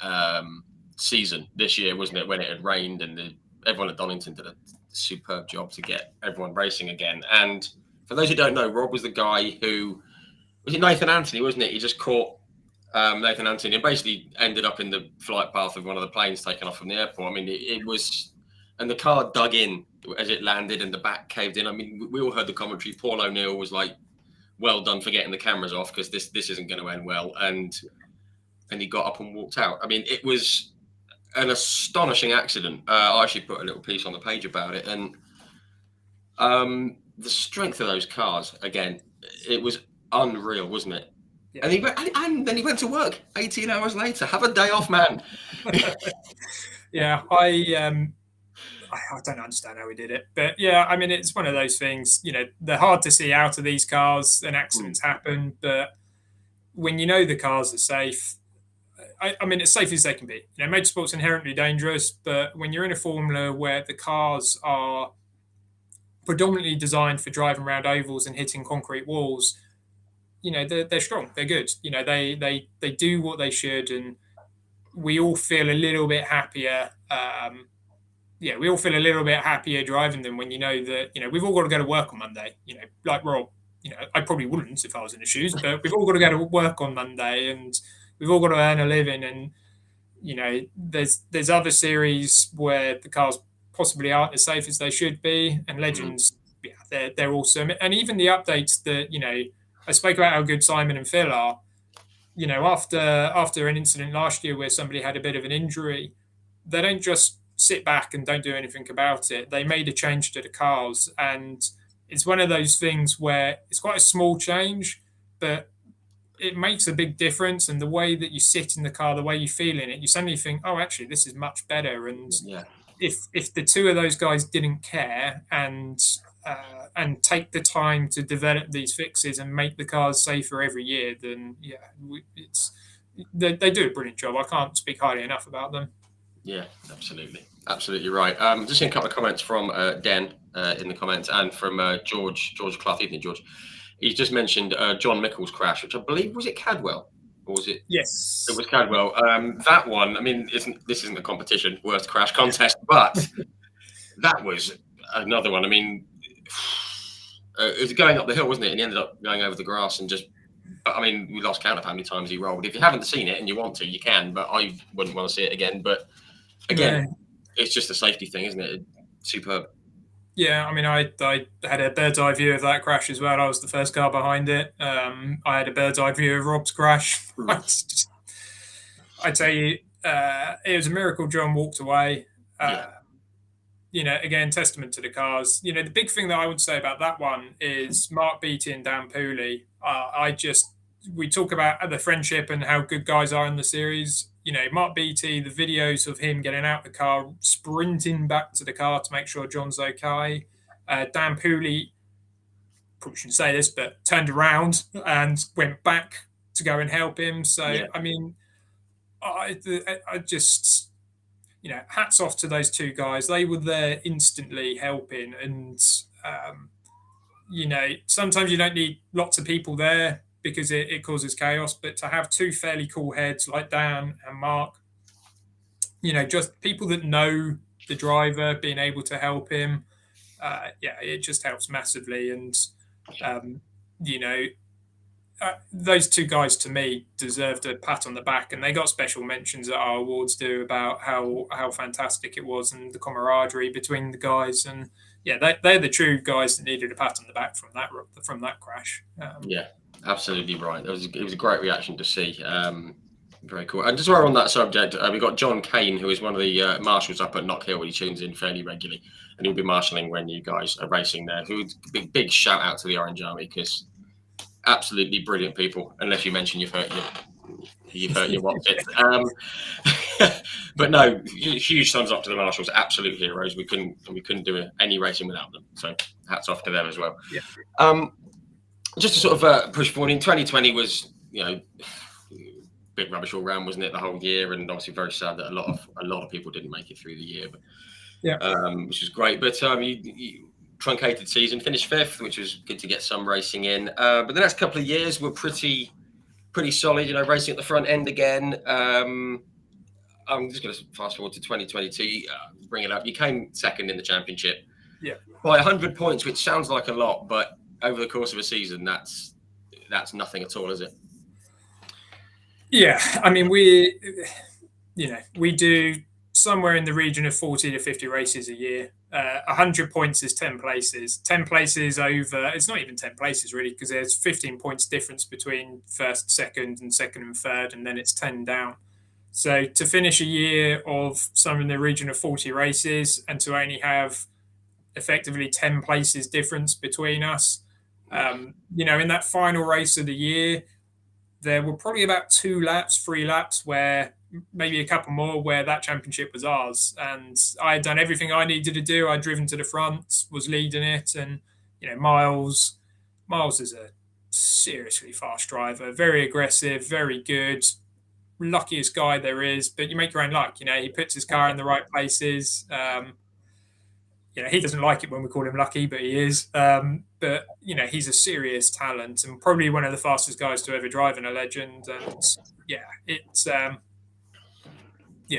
season this year, wasn't it? When it had rained and everyone at Donington did a superb job to get everyone racing again. And for those who don't know, Rob was the guy who was it Nathan Anthony, wasn't it? He just caught Nathan Anthony and basically ended up in the flight path of one of the planes taken off from the airport. I mean, it was, and the car dug in as it landed and the back caved in. I mean, we all heard the commentary. Paul O'Neill was like, well done for getting the cameras off because this isn't going to end well. And he got up and walked out. I mean, it was an astonishing accident. I actually put a little piece on the page about it. And the strength of those cars, again, it was unreal, wasn't it? Yeah. And then he went to work 18 hours later. Have a day off, man. Yeah, I don't understand how he did it. But yeah, I mean, it's one of those things, they're hard to see out of these cars and accidents happen. But when the cars are safe, I mean, as safe as they can be. Motorsport's inherently dangerous, but when you're in a formula where the cars are predominantly designed for driving around ovals and hitting concrete walls, they're strong, they're good. They do what they should, and we all feel a little bit happier. We all feel a little bit happier driving them when that we've all got to go to work on Monday. Like Rob, I probably wouldn't if I was in his shoes, but we've all got to go to work on Monday, and we've all got to earn a living. And there's other series where the cars possibly aren't as safe as they should be, and Legends, they're awesome. And even the updates that I spoke about how good Simon and Phil are. After an incident last year where somebody had a bit of an injury, they don't just sit back and don't do anything about it. They made a change to the cars, and it's one of those things where it's quite a small change, but it makes a big difference. And the way that you sit in the car, the way you feel in it, you suddenly think, oh, actually, this is much better. And if the two of those guys didn't care and and take the time to develop these fixes and make the cars safer every year, then it's they do a brilliant job. I can't speak highly enough about them. Yeah, absolutely right. Just seeing a couple of comments from Den in the comments, and from George Clough, evening George. He's just mentioned John Mickle's crash, which I believe, was it Cadwell, or was it? Yes, It was Cadwell. That one, I mean, this isn't a competition, worst crash contest, but that was another one. I mean, it was going up the hill, wasn't it? And he ended up going over the grass and just. I mean, we lost count of how many times he rolled. If you haven't seen it and you want to, you can, but I wouldn't want to see it again. But again, it's just a safety thing, isn't it? Superb. Yeah, I mean, I had a bird's eye view of that crash as well. I was the first car behind it. I had a bird's eye view of Rob's crash. I tell you, it was a miracle John walked away. Again, testament to the cars. The big thing that I would say about that one is Mark Beattie and Dan Pooley. We talk about the friendship and how good guys are in the series. Mark Beattie, the videos of him getting out the car, sprinting back to the car to make sure John's okay. Dan Pooley, probably shouldn't say this, but turned around and went back to go and help him. So, I mean, I just, hats off to those two guys. They were there instantly helping. And, sometimes you don't need lots of people there because it causes chaos. But to have two fairly cool heads like Dan and Mark, just people that know the driver, being able to help him, it just helps massively. And, those two guys to me deserved a pat on the back, and they got special mentions at our awards do about how fantastic it was and the camaraderie between the guys. And they're the true guys that needed a pat on the back from that crash. Absolutely right. It was a great reaction to see. Very cool. And just while we're on that subject, we've got John Kane, who is one of the marshals up at Knock Hill. He tunes in fairly regularly, and he'll be marshalling when you guys are racing there. Big shout out to the Orange Army, because absolutely brilliant people. Unless you mention you've hurt your what's it. But no, huge thumbs up to the marshals. Absolute heroes. We couldn't do any racing without them. So hats off to them as well. Yeah. Just to sort of push forward, in 2020 was bit rubbish all round, wasn't it, the whole year? And obviously very sad that a lot of people didn't make it through the year. But which is great. But you truncated season, finished 5th, which was good to get some racing in. But the next couple of years were pretty solid, racing at the front end again. I'm just going to fast forward to 2022, bring it up. You came second in the championship by 100 points, which sounds like a lot, but over the course of a season, that's nothing at all, is it? Yeah, I mean, we do somewhere in the region of 40 to 50 races a year. 100 points is 10 places. 10 places over, it's not even 10 places really, because there's 15 points difference between first, second, and second and third, and then it's 10 down. So to finish a year of somewhere in the region of 40 races and to only have effectively 10 places difference between us, in that final race of the year, there were probably about 3 laps where maybe a couple more where that championship was ours. And I had done everything I needed to do. I'd driven to the front, was leading it. And, Miles is a seriously fast driver, very aggressive, very good, luckiest guy there is. But you make your own luck. He puts his car in the right places. He doesn't like it when we call him lucky, but he is. But he's a serious talent and probably one of the fastest guys to ever drive in a Legend. And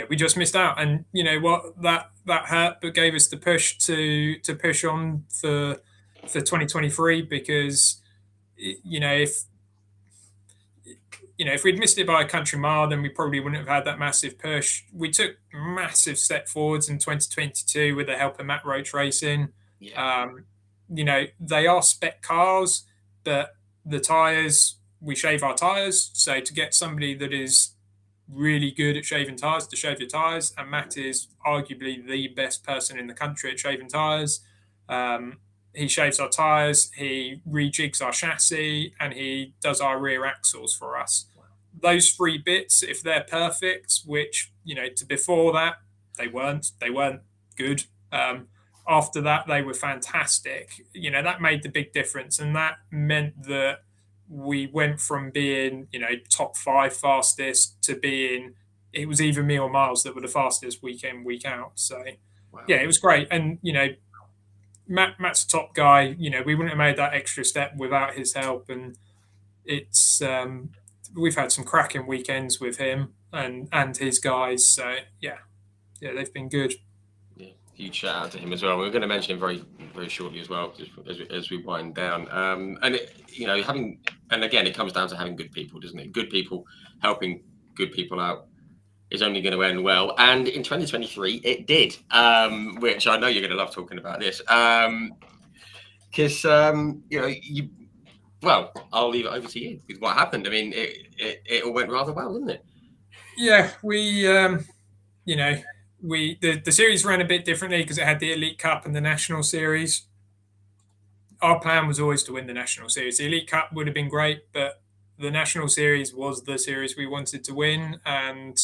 we just missed out. And you know what, that hurt, but gave us the push to push on for 2023, because if we'd missed it by a country mile, then we probably wouldn't have had that massive push. We took massive step forwards in 2022 with the help of Matt Roach Racing. Yeah. They are spec cars, but the tyres, we shave our tyres. So to get somebody that is really good at shaving tyres to shave your tyres, and Matt is arguably the best person in the country at shaving tyres. He shaves our tyres, he rejigs our chassis, and he does our rear axles for us. Those 3 bits, if they're perfect, which, to before that, they weren't good. after that, they were fantastic. That made the big difference. And that meant that we went from being, top 5 fastest to being, it was either me or Miles that were the fastest week in, week out. So, Wow. yeah, it was great. And, Matt's a top guy. We wouldn't have made that extra step without his help. And it's, we've had some cracking weekends with him and his guys. So, yeah, they've been good. Yeah, huge shout out to him as well. We're going to mention him very, very shortly as well, just as we wind down. And again, it comes down to having good people, doesn't it? Good people helping good people out is only going to end well. And in 2023, it did, which I know you're going to love talking about this, because well, I'll leave it over to you with what happened. I mean, it all went rather well, didn't it? Yeah, the series ran a bit differently because it had the Elite Cup and the National Series. Our plan was always to win the National Series. The Elite Cup would have been great, but the National Series was the series we wanted to win. And,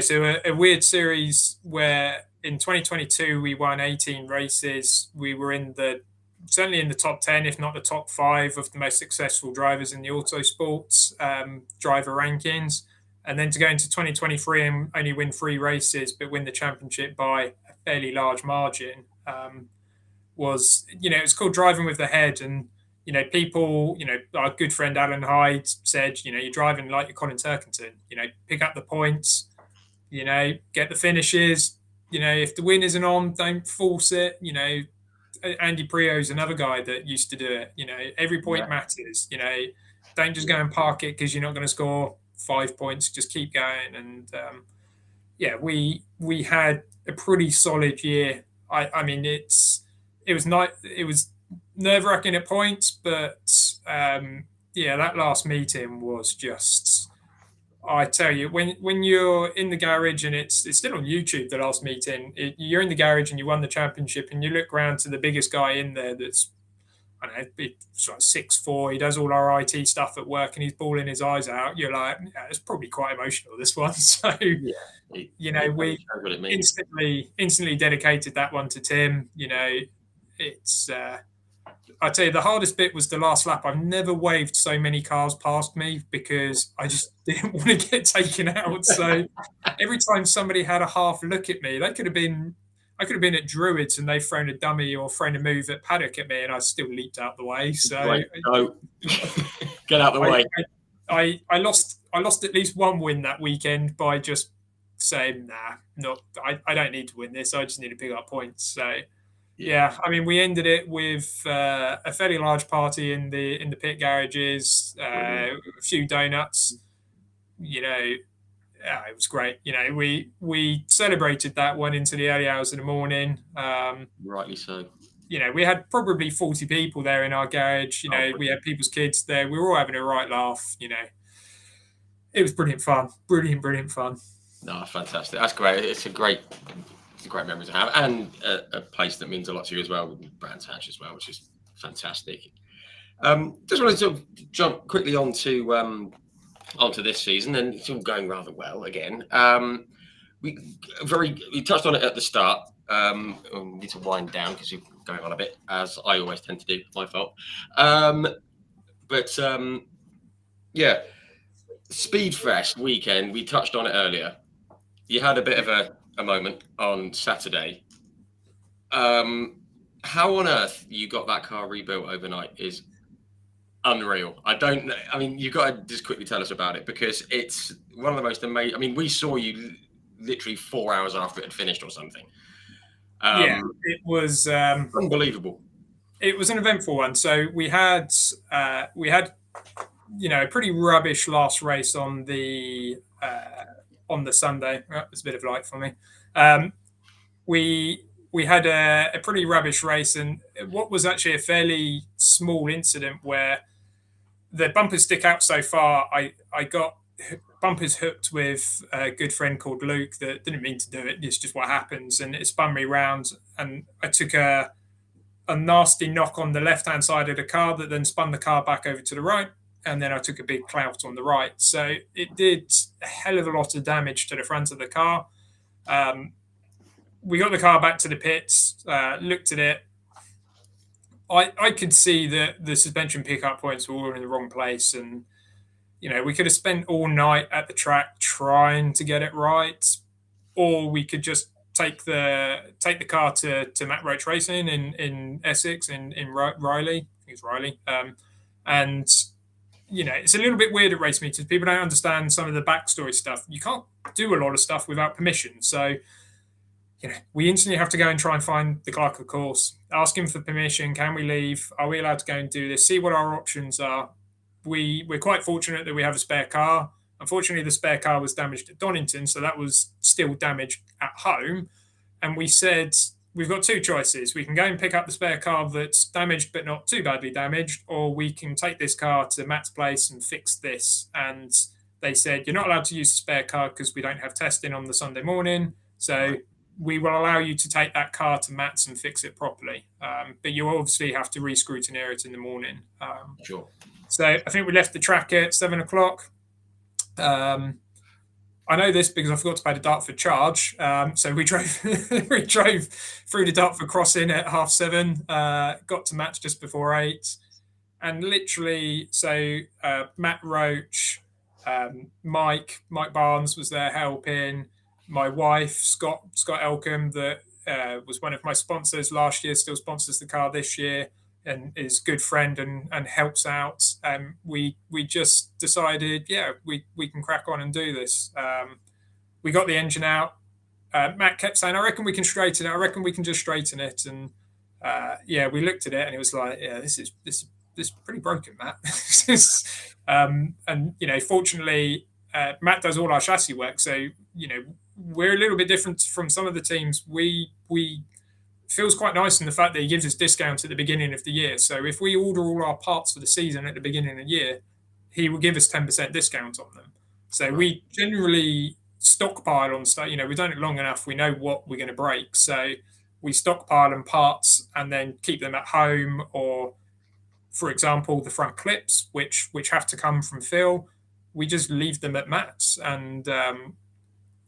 so a weird series where in 2022 we won 18 races. We were certainly in the top 10, if not the top 5 of the most successful drivers in the autosports driver rankings. And then to go into 2023 and only win 3 races, but win the championship by a fairly large margin, was, it's called driving with the head. And, people, our good friend Alan Hyde said, you're driving like you're Colin Turkington, pick up the points, get the finishes. If the win isn't on, don't force it. Andy Prio's another guy that used to do it. Every point matters. Don't just go and park it because you're not going to score 5 points. Just keep going. And we had a pretty solid year. I mean, it was nerve-wracking at points, but that last meeting was just. I tell you, when you're in the garage, and it's still on YouTube, the last meeting, you're in the garage and you won the championship, and you look around to the biggest guy in there that's, I don't know, it's like 6'4", he does all our IT stuff at work, and he's bawling his eyes out. You're like, yeah, it's probably quite emotional, this one. So, we instantly dedicated that one to Tim. It's... I tell you, the hardest bit was the last lap. I've never waved so many cars past me because I just didn't want to get taken out. So every time somebody had a half look at me, I could have been at Druids and they've thrown a dummy or thrown a move at paddock at me, and I still leaped out the way. So get out the way. I lost at least one win that weekend by just saying, I don't need to win this. I just need to pick up points. So. Yeah, I mean, we ended it with a fairly large party in the pit garages, a few donuts. It was great. We celebrated that one into the early hours of the morning. Rightly so. We had probably 40 people there in our garage. We had people's kids there. We were all having a right laugh. It was brilliant fun. Brilliant fun. No, fantastic. That's great. It's a great memory to have, and a place that means a lot to you as well, with Brands Hatch as well, which is fantastic. Just wanted to jump quickly onto this season, and it's all going rather well again. We touched on it at the start. We need to wind down because you're going on a bit, as I always tend to do. My fault. Speedfest weekend. We touched on it earlier. You had a bit of a moment on Saturday. How on earth you got that car rebuilt overnight is unreal. I don't know. I mean, you've got to just quickly tell us about it, because it's one of the most amazing. I mean, we saw you literally 4 hours after it had finished or something. It was unbelievable. It was an eventful one. So we had a pretty rubbish last race on the Sunday. It was a bit of light for me. We had a pretty rubbish race, and what was actually a fairly small incident where the bumpers stick out so far. I got bumpers hooked with a good friend called Luke that didn't mean to do it. It's just what happens, and it spun me round, and I took a nasty knock on the left-hand side of the car that then spun the car back over to the right. And then I took a big clout on the right. So it did a hell of a lot of damage to the front of the car. we got the car back to the pits, looked at it. I could see that the suspension pickup points were all in the wrong place, and we could have spent all night at the track trying to get it right, or we could just take the car to Matt Roach Racing in Essex in Riley. I think it's Riley, and it's a little bit weird at race meetings. People don't understand some of the backstory stuff. You can't do a lot of stuff without permission, so we instantly have to go and try and find the clerk of the course, ask him for permission. Can we leave? Are we allowed to go and do this? See what our options are. We're quite fortunate that we have a spare car. Unfortunately, the spare car was damaged at Donington, so that was still damaged at home. And we said, we've got two choices. We can go and pick up the spare car that's damaged but not too badly damaged, or we can take this car to Matt's place and fix this. And they said, you're not allowed to use the spare car because we don't have testing on the Sunday morning. So we will allow you to take that car to Matt's and fix it properly. But you obviously have to re-scrutineer it in the morning. Sure. So I think we left the track at 7 o'clock. I know this because I forgot to pay the Dartford charge. So we drove we drove through the Dartford crossing at 7:30, got to Matt's just before 8. And literally, so Matt Roach, Mike Barnes was there helping. My wife, Scott Elcombe, that was one of my sponsors last year, still sponsors the car this year, and is a good friend and helps out. We just decided, we can crack on and do this. We got the engine out. Matt kept saying, I reckon we can straighten it. I reckon we can just straighten it. And we looked at it and it was like, this is pretty broken, Matt. Fortunately, Matt does all our chassis work. So, we're a little bit different from some of the teams. We feels quite nice in the fact that he gives us discounts at the beginning of the year. So if we order all our parts for the season at the beginning of the year, he will give us 10% discount on them. So we generally stockpile on stuff. We've done it long enough. We know what we're going to break. So we stockpile on parts and then keep them at home. Or, for example, the front clips, which have to come from Phil, we just leave them at Matt's. And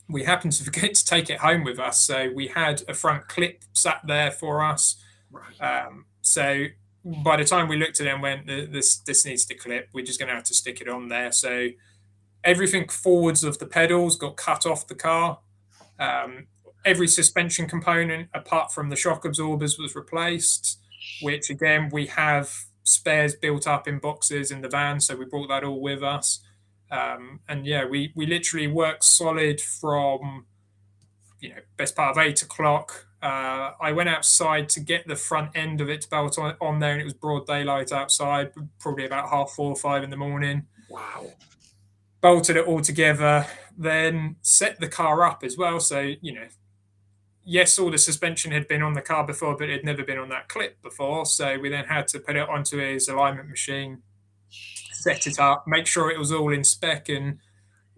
we happened to forget to take it home with us. So we had a front clip sat there for us. Right. So by the time we looked at it and went, this needs to clip, we're just going to have to stick it on there. So everything forwards of the pedals got cut off the car. Every suspension component, apart from the shock absorbers, was replaced, which again, we have spares built up in boxes in the van. So we brought that all with us. We literally worked solid from best part of 8 o'clock. I went outside to get the front end of it to belt on there, and it was broad daylight outside, probably about 4:30 or 5 in the morning. Wow. Bolted it all together, then set the car up as well. So yes, all the suspension had been on the car before, but it had never been on that clip before. So we then had to put it onto his alignment machine, set it up, make sure it was all in spec. And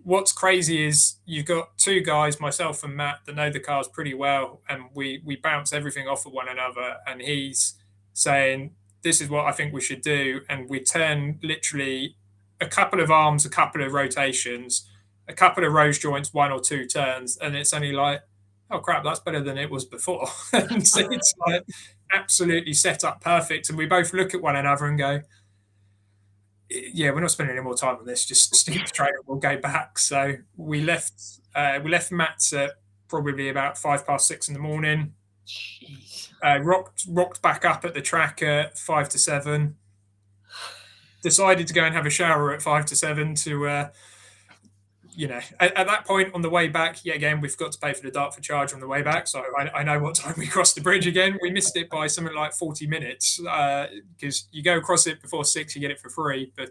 what's crazy is you've got two guys, myself and Matt, that know the cars pretty well, and we bounce everything off of one another. And he's saying, this is what I think we should do. And we turn literally a couple of arms, a couple of rotations, a couple of rose joints, 1 or 2 turns, and it's only like, oh crap, that's better than it was before. And so it's like absolutely set up perfect. And we both look at one another and go, yeah, we're not spending any more time on this. Just stick the trailer. We'll go back. So we left Matt's at probably about 6:05 in the morning. Rocked back up at the track at 5 to 7. Decided to go and have a shower at 5 to 7 to, at that point on the way back, yet again, we've got to pay for the Dartford charge on the way back. So I know what time we crossed the bridge again. We missed it by something like 40 minutes because you go across it before 6, you get it for free. But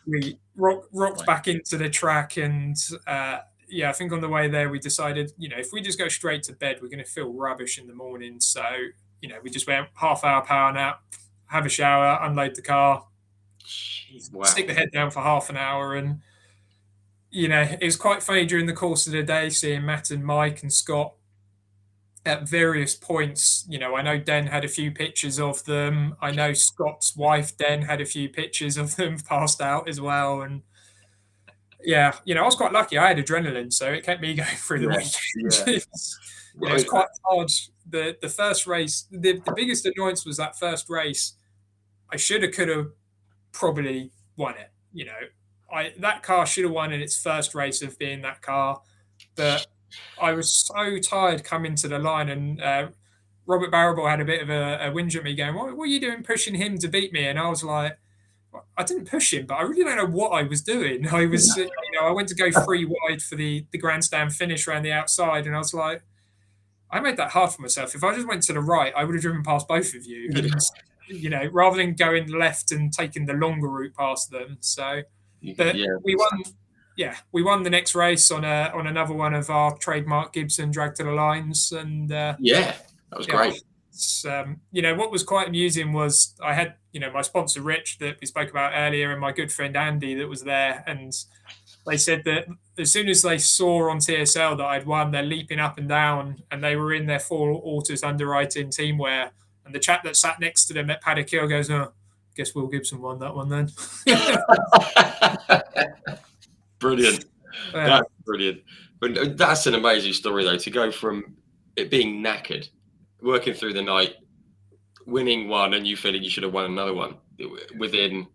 we rocked back into the track. And I think on the way there, we decided, if we just go straight to bed, we're going to feel rubbish in the morning. So, we just went half-hour power nap, have a shower, unload the car, stick the head down for half an hour. And it was quite funny during the course of the day seeing Matt and Mike and Scott at various points. I know Den had a few pictures of them. I know Scott's wife, Den, had a few pictures of them passed out as well. And yeah, I was quite lucky. I had adrenaline, so it kept me going through the Yeah, weekend. yeah. It's Right. quite hard. The first race, the biggest annoyance was that first race. I should have, could have probably won it. I that car should have won in its first race of being that car, but I was so tired coming to the line, and Robert Barrable had a bit of a whinge at me, going, "What are you doing, pushing him to beat me?" And I was like, I didn't push him, but I really don't know what I was doing. I was, I went to go three wide for the grandstand finish around the outside, and I was like, I made that hard for myself. If I just went to the right, I would have driven past both of you, and rather than going left and taking the longer route past them. So, but Yeah, we won. Yeah, we won the next race on another one of our trademark Gibson drag to the lines, and yeah, that was yeah, great. what was quite amusing was I had, my sponsor Rich that we spoke about earlier, and my good friend Andy that was there, and they said that as soon as they saw on TSL that I'd won, they're leaping up and down, and they were in their full Autos underwriting teamwear, and the chap that sat next to them at Paddock Hill goes, "Oh, guess Will Gibson won that one then." Brilliant. Yeah, That's brilliant. But that's an amazing story, though, to go from it being knackered, working through the night, winning one, and you feeling you should have won another one within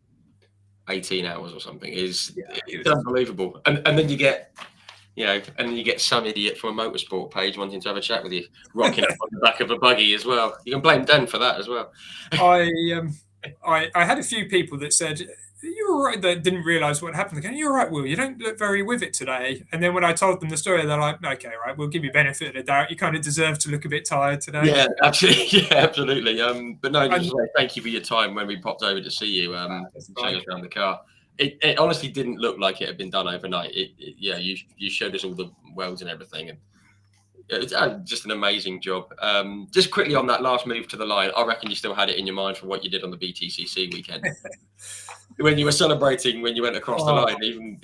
18 hours or something is yeah, it's unbelievable. And then you get, and then you get some idiot from a motorsport page wanting to have a chat with you, rocking up on the back of a buggy as well. You can blame Dan for that as well. I I had a few people that said, "You were right," that didn't realise what happened. Again, "You're right, Will. You don't look very with it today." And then when I told them the story, they're like, "Okay, right, we'll give you benefit of the doubt. You kind of deserve to look a bit tired today." Yeah, absolutely. Yeah, absolutely. But no, just And thank you for your time when we popped over to see you. that's Showing fine. us around the car. It honestly didn't look like it had been done overnight. Yeah, you showed us all the welds and everything, and it's just an amazing job. Just quickly on that last move to the line, I reckon you still had it in your mind from what you did on the BTCC weekend when you were celebrating when you went across the Oh, line. Even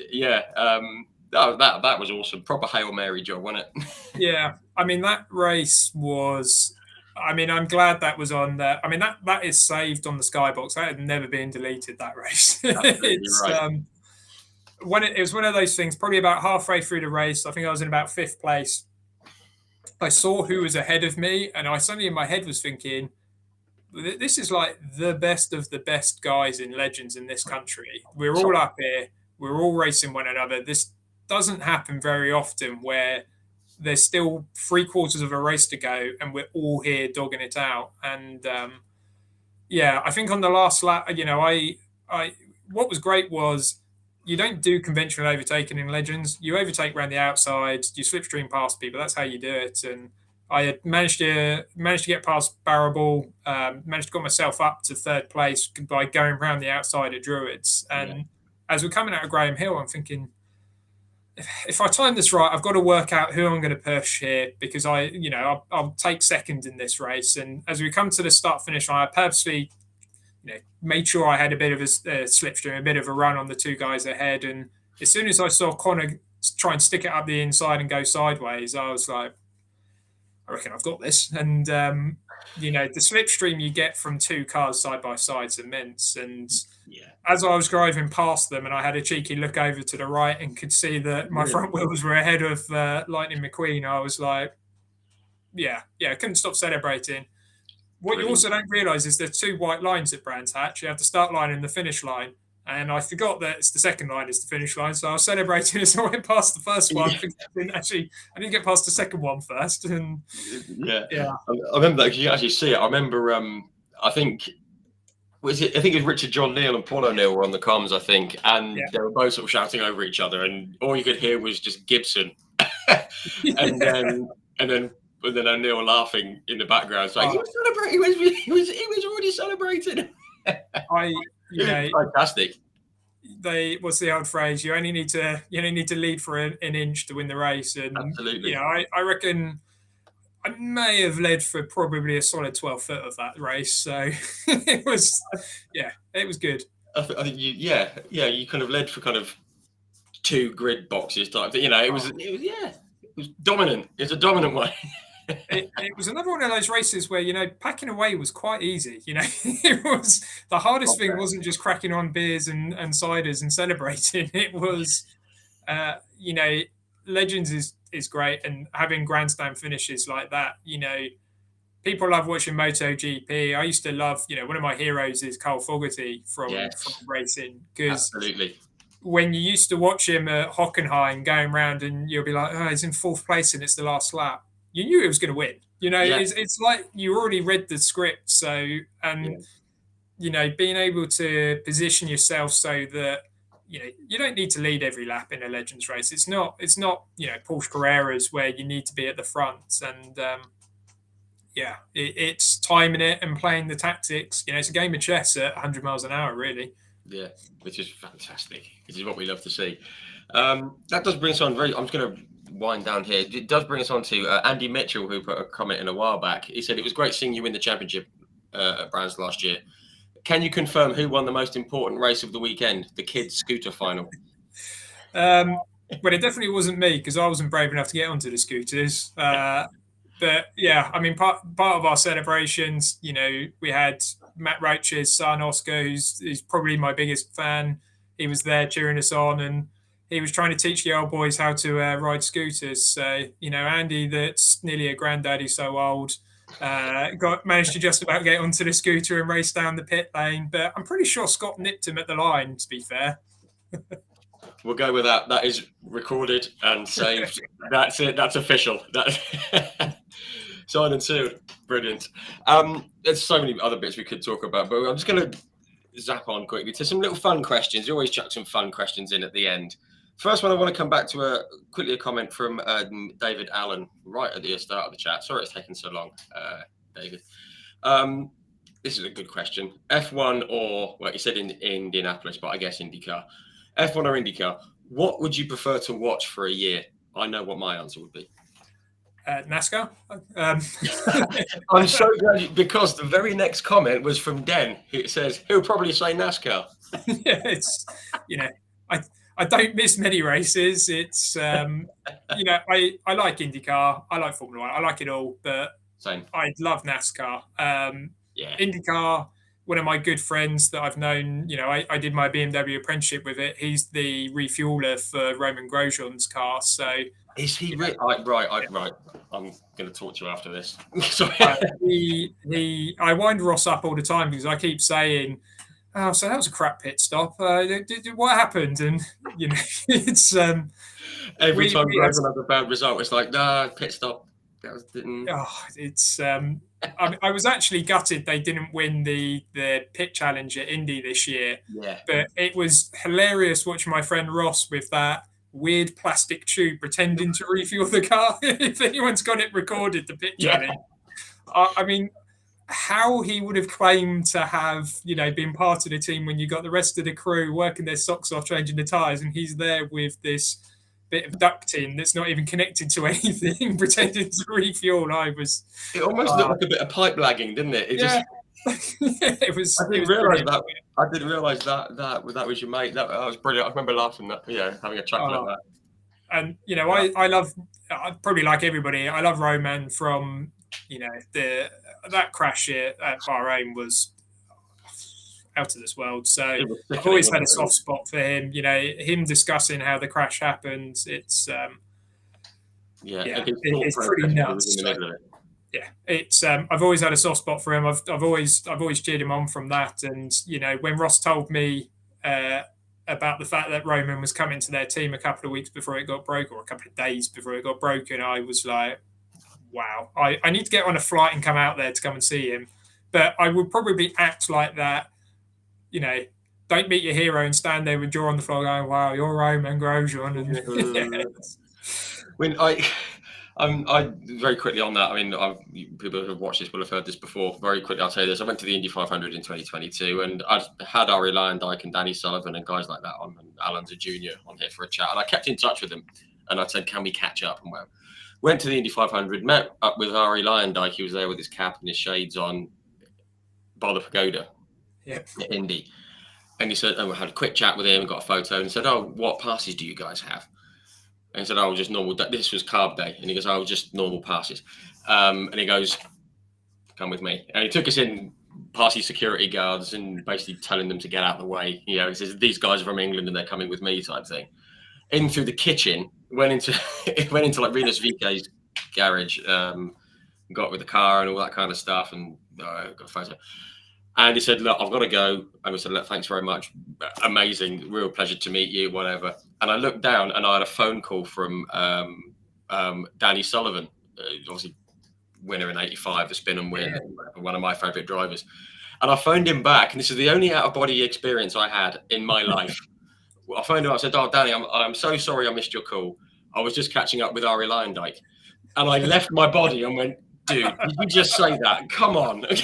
that was awesome. Proper Hail Mary job, wasn't it? yeah. I mean, that race was. I mean, I'm glad that was on there. I mean, that is saved on the Skybox. That had never been deleted. That race. Absolutely It's right. when it was one of those things. Probably about halfway through the race, I think I was in about fifth place. I saw who was ahead of me, and I suddenly in my head was thinking, this is like the best of the best guys in legends in this country. We're all up here. We're all racing one another. This doesn't happen very often where there's still three quarters of a race to go and we're all here dogging it out. And yeah, I think on the last lap, I what was great was you don't do conventional overtaking in legends. You overtake around the outside. You slipstream past people. That's how you do it. And I had managed to get past Barrable, managed to get myself up to third place by going around the outside at Druids. Yeah. And as we're coming out of Graham Hill, I'm thinking, if I time this right, I've got to work out who I'm going to push here because I'll take second in this race. And as we come to the start finish line, I purposely made sure I had a bit of a slipstream, a bit of a run on the two guys ahead. And as soon as I saw Connor try and stick it up the inside and go sideways, I was like, I reckon I've got this. And the slipstream you get from two cars side by side is immense. And Yeah. as I was driving past them, and I had a cheeky look over to the right and could see that my front wheels were ahead of Lightning McQueen, I was like, I couldn't stop celebrating. What you also don't realise is there's two white lines at Brands Hatch. You have the start line and the finish line. And I forgot that it's the second line is the finish line. So I was celebrating as I went past the first one. I didn't get past the second one first. And yeah. I remember that you actually see it. I remember, I think it was Richard John Neal and Paul O'Neill were on the comms, I think, and they were both sort of shouting over each other, and all you could hear was just Gibson, and then O'Neill laughing in the background, saying he was celebrating. He was already celebrating. Fantastic. What's the old phrase? You only need to lead for an inch to win the race, and absolutely. I reckon I may have led for probably a solid 12 foot of that race, so it was good. I think you kind of led for kind of two grid boxes type. It was dominant. It's a dominant way. It was another one of those races where packing away was quite easy. It was the hardest thing wasn't just cracking on beers and ciders and celebrating. It was You know, Legends is great, and having grandstand finishes like that, you know, people love watching MotoGP. I used to love, you know, one of my heroes is Carl Fogarty from Yes, racing, because absolutely. when you used to watch him at Hockenheim going around and you'll be like, oh, he's in fourth place and it's the last lap, you knew he was going to win. You know, Yeah, it's like you already read the script. So, yeah, you know, being able to position yourself so that, you know, you don't need to lead every lap in a Legends race. It's not, you know, Porsche Carreras where you need to be at the front. And, yeah, it's timing it and playing the tactics. You know, it's a game of chess at 100 miles an hour, really. yeah, which is fantastic. This is what we love to see. That does bring us on very. I'm just going to wind down here. It does bring us on to Andy Mitchell, who put a comment in a while back. He said it was great seeing you win the championship at Brands last year. Can you confirm who won the most important race of the weekend, the kids' scooter final? Well, it definitely wasn't me because I wasn't brave enough to get onto the scooters. But yeah, I mean, part of our celebrations, you know, we had Matt Roach's son Oscar, who's probably my biggest fan. He was there cheering us on, and he was trying to teach the old boys how to ride scooters. So you know, Andy, that's nearly a granddaddy, so old. Got managed to just about get onto the scooter and race down the pit lane, but I'm pretty sure Scott nipped him at the line. To be fair, We'll go with that. That is recorded and saved. That's it. That's official. That signed and sealed. Brilliant. There's so many other bits we could talk about, but I'm just going to zap on quickly to some little fun questions. You always chuck some fun questions in at the end. First one, I want to come back to a comment from David Allen right at the start of the chat. Sorry it's taken so long, David. This is a good question. F1 or, well, you said in Indianapolis, but I guess IndyCar. F1 or IndyCar, what would you prefer to watch for a year? I know what my answer would be. NASCAR. I'm so glad because the very next comment was from Den. It says he'll probably say NASCAR. Yeah, it's, you know, I don't miss many races. It's you know, I like IndyCar, I like Formula One, I like it all, but Same. I love NASCAR. Yeah. IndyCar, one of my good friends that I've known, you know, I did my BMW apprenticeship with it. He's the refueler for Roman Grosjean's car. So is he right? Right. I'm going to talk to you after this. Sorry. I wind Ross up all the time because I keep saying, "Oh, so that was a crap pit stop. What happened?" And you know, it's every time Grosjean has a bad result, it's like, nah, pit stop. That was, didn't. Oh, it's. I was actually gutted they didn't win the pit challenge at Indy this year. Yeah. But it was hilarious watching my friend Ross with that weird plastic tube pretending to refuel the car. If anyone's got it recorded, the pit challenge. I mean, how he would have claimed to have, you know, been part of the team when you got the rest of the crew working their socks off, changing the tyres, and he's there with this bit of ducting that's not even connected to anything, pretending to refuel. It almost looked like a bit of pipe lagging, didn't it? It was. I didn't realise that. I didn't realise that was your mate. That was brilliant. I remember laughing at having a chuckle at that. And you know, I love, probably like everybody, I love Roman from, you know, that crash here at Bahrain was out of this world. So I've always had a soft spot for him. You know, him discussing how the crash happened. It's it's pretty nuts. Yeah, it's I've always had a soft spot for him. I've always cheered him on from that. And you know, when Ross told me about the fact that Roman was coming to their team a couple of weeks before it got broken, or a couple of days before it got broken, I was like, wow, I need to get on a flight and come out there to come and see him. But I would probably act like that, you know, don't meet your hero and stand there with jaw on the floor going, wow, you're Roman Grosjean. And when I very quickly on that. I mean, people who have watched this will have heard this before. Very quickly, I'll say this. I went to the Indy 500 in 2022, and I had Ari Lyondike and Danny Sullivan and guys like that on, and Alan's a junior on here for a chat. And I kept in touch with them, and I said, can we catch up? And well, went to the Indy 500, met up with Ari Lyondike. He was there with his cap and his shades on by the pagoda at Indy. And he said, I had a quick chat with him and got a photo and said, oh, what passes do you guys have? And he said, oh, just normal. This was carb day. And he goes, oh, just normal passes. And he goes, come with me. And he took us in past these security guards and basically telling them to get out of the way. You know, he says, these guys are from England and they're coming with me type thing. in through the kitchen, went into like Rinus VK's garage, got with the car and all that kind of stuff, and got a photo. And he said, "Look, I've got to go." And we said, "Look, thanks very much. Amazing, real pleasure to meet you, whatever." And I looked down and I had a phone call from Danny Sullivan, obviously winner in '85, the spin and win, one of my favourite drivers. And I phoned him back, and this is the only out-of-body experience I had in my life. I phoned him up, I said, "Oh, Danny, I'm so sorry I missed your call. I was just catching up with Ari Lyondike." And I left my body and went, "Dude, did you just say that? Come on." They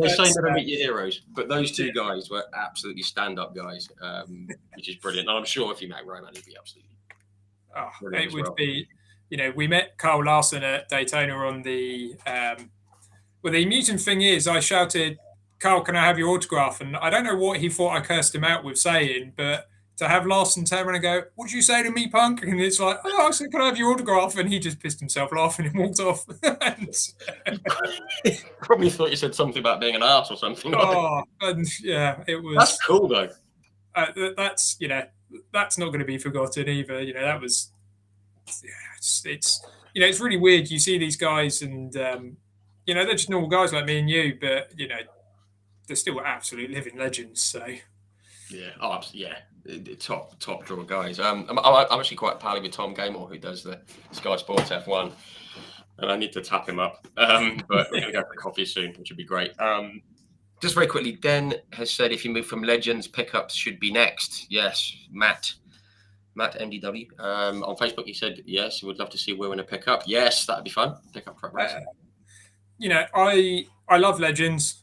say never meet your heroes, but those two guys were absolutely stand-up guys, which is brilliant. And I'm sure if you met Roman, he'd be absolutely it would be, we met Carl Larson at Daytona on the well, the amusing thing is I shouted, "Carl, can I have your autograph?" And I don't know what he thought I cursed him out with saying, but to have Larson turn around and go, "What did you say to me, punk?" And it's like, "Oh, I said, can I have your autograph?" And he just pissed himself laughing and walked off. Probably thought you said something about being an arse or something. Oh, and yeah, it was. That's cool though. That's that's not going to be forgotten either. That was. Yeah, it's really weird. You see these guys, and they're just normal guys like me and you, but they're still absolute living legends. So. Yeah, top draw guys. I'm actually quite pally with Tom Gaymore, who does the Sky Sports F1, and I need to tap him up. But we're gonna go for coffee soon, which would be great. Just very quickly, Den has said if you move from legends, pickups should be next. Yes, Matt MDW on Facebook, he said yes, he would love to see Will in a pickup. Yes, that'd be fun. Pickup truck racing. I love legends.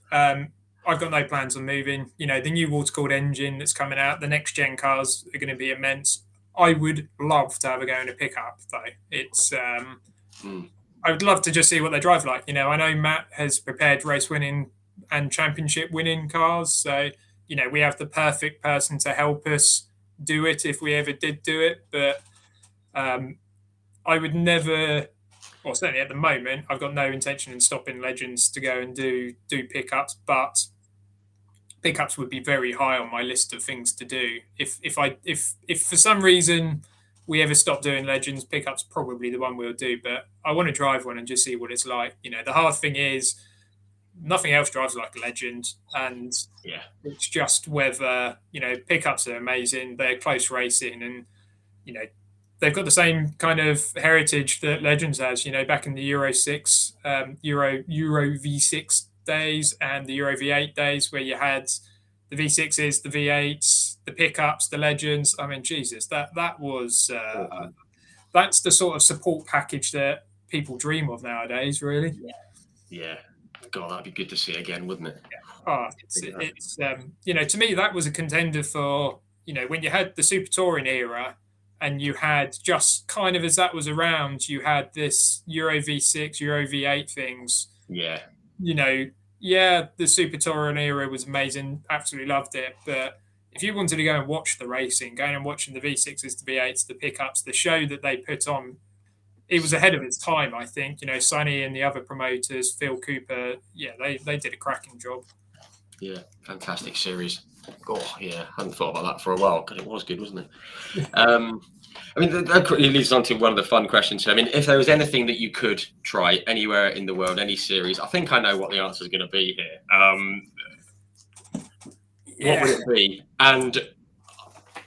I've got no plans on moving. The new water-cooled engine that's coming out, the next gen cars are going to be immense. I would love to have a go in a pickup, though. It's I would love to just see what they drive like. I know Matt has prepared race-winning and championship-winning cars, so we have the perfect person to help us do it if we ever did do it. But I would never. Well, certainly at the moment, I've got no intention in stopping legends to go and do pickups, but pickups would be very high on my list of things to do. If for some reason we ever stop doing legends, pickups probably the one we'll do. But I want to drive one and just see what it's like. The hard thing is nothing else drives like a legend, and it's just whether pickups are amazing. They're close racing, and they've got the same kind of heritage that Legends has, back in the Euro 6, Euro V6 days and the Euro V8 days, where you had the V6s, the V8s, the pickups, the Legends. I mean, Jesus, that was that's the sort of support package that people dream of nowadays, really. Yeah. God, that'd be good to see again, wouldn't it? Oh, it's to me that was a contender for when you had the Super Touring era. And you had just kind of as that was around, you had this Euro V6, Euro V8 things. Yeah. The Super Touring era was amazing. Absolutely loved it. But if you wanted to go and watch the racing, going and watching the V6s, the V8s, the pickups, the show that they put on, it was ahead of its time, I think. Sonny and the other promoters, Phil Cooper, they did a cracking job. Yeah, fantastic series. Oh, yeah, I hadn't thought about that for a while, because it was good, wasn't it? That quickly leads on to one of the fun questions. If there was anything that you could try anywhere in the world, any series, I think I know what the answer is going to be here. What would it be? And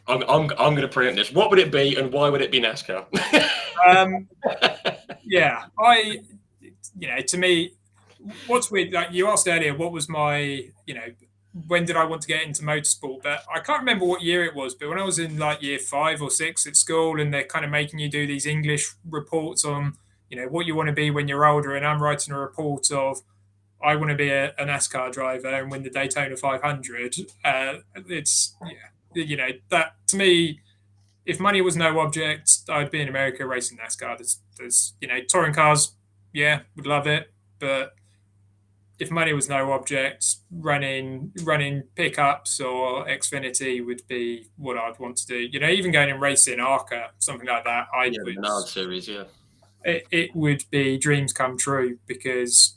I'm going to preempt this. What would it be, and why would it be NASCAR? To me, what's weird, like you asked earlier, what was my, when did I want to get into motorsport? But I can't remember what year it was. But when I was in like year 5 or 6 at school, and they're kind of making you do these English reports on, what you want to be when you're older, and I'm writing a report of, I want to be a NASCAR driver and win the Daytona 500. That to me, if money was no object, I'd be in America racing NASCAR. There's touring cars, would love it, but if money was no object, running pickups or Xfinity would be what I'd want to do. Even going and racing ARCA, something like that. The Menard series, it would be dreams come true, because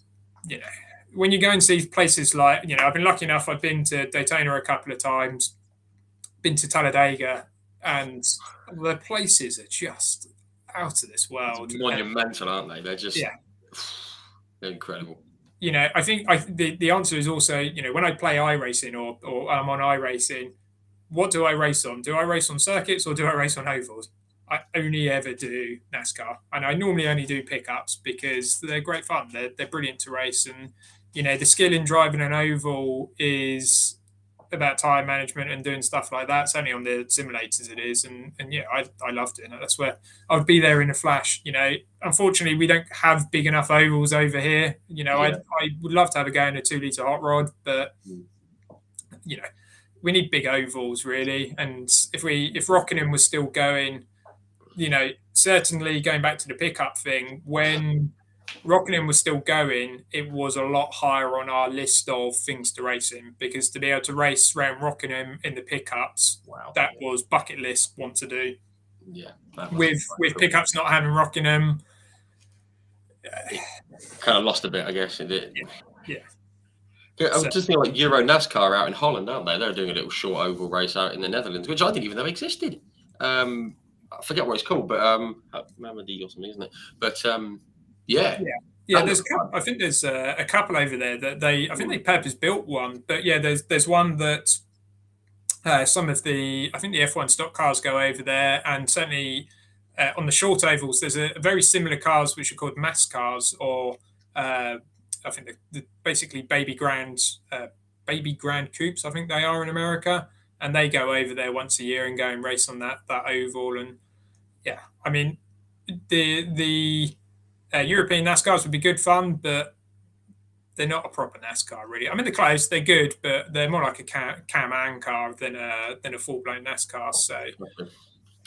when you go and see places like I've been lucky enough. I've been to Daytona a couple of times, been to Talladega, and the places are just out of this It's world. And monumental, aren't they? They're just yeah, they're incredible. I think the answer is also, when I play iRacing or I'm on iRacing, what do I race on? Do I race on circuits or do I race on ovals? I only ever do NASCAR, and I normally only do pickups because they're great fun. They're brilliant to race, and the skill in driving an oval is about time management and doing stuff like that. It's only on the simulators it is, and yeah, I loved it. And that's where I would be there in a flash. Unfortunately, we don't have big enough ovals over here. I would love to have a go in a 2 litre hot rod, but you know, we need big ovals really. And if Rockingham was still going, certainly going back to the pickup thing, when Rockingham was still going, it was a lot higher on our list of things to race in, because to be able to race around Rockingham in the pickups, that was bucket list want to do. Yeah, with cool. Pickups not having Rockingham, kind of lost a bit, I guess. It did. Yeah. I'm just thinking like Euro NASCAR out in Holland, aren't they? They're doing a little short oval race out in the Netherlands, which I didn't even know existed. I forget what it's called, but Mamadi or something, isn't it? But yeah. I think there's a couple over there that I think they purpose built one, but yeah, there's one that some of the F1 stock cars go over there, and certainly on the short ovals, there's a very similar cars which are called mass cars, or I think they're basically baby grand coupes. I think they are in America, and they go over there once a year and go and race on that oval. And yeah, I mean, the European NASCARs would be good fun, but they're not a proper NASCAR really. I mean, they're close, they're good, but they're more like a Can-Am car than a full blown NASCAR. So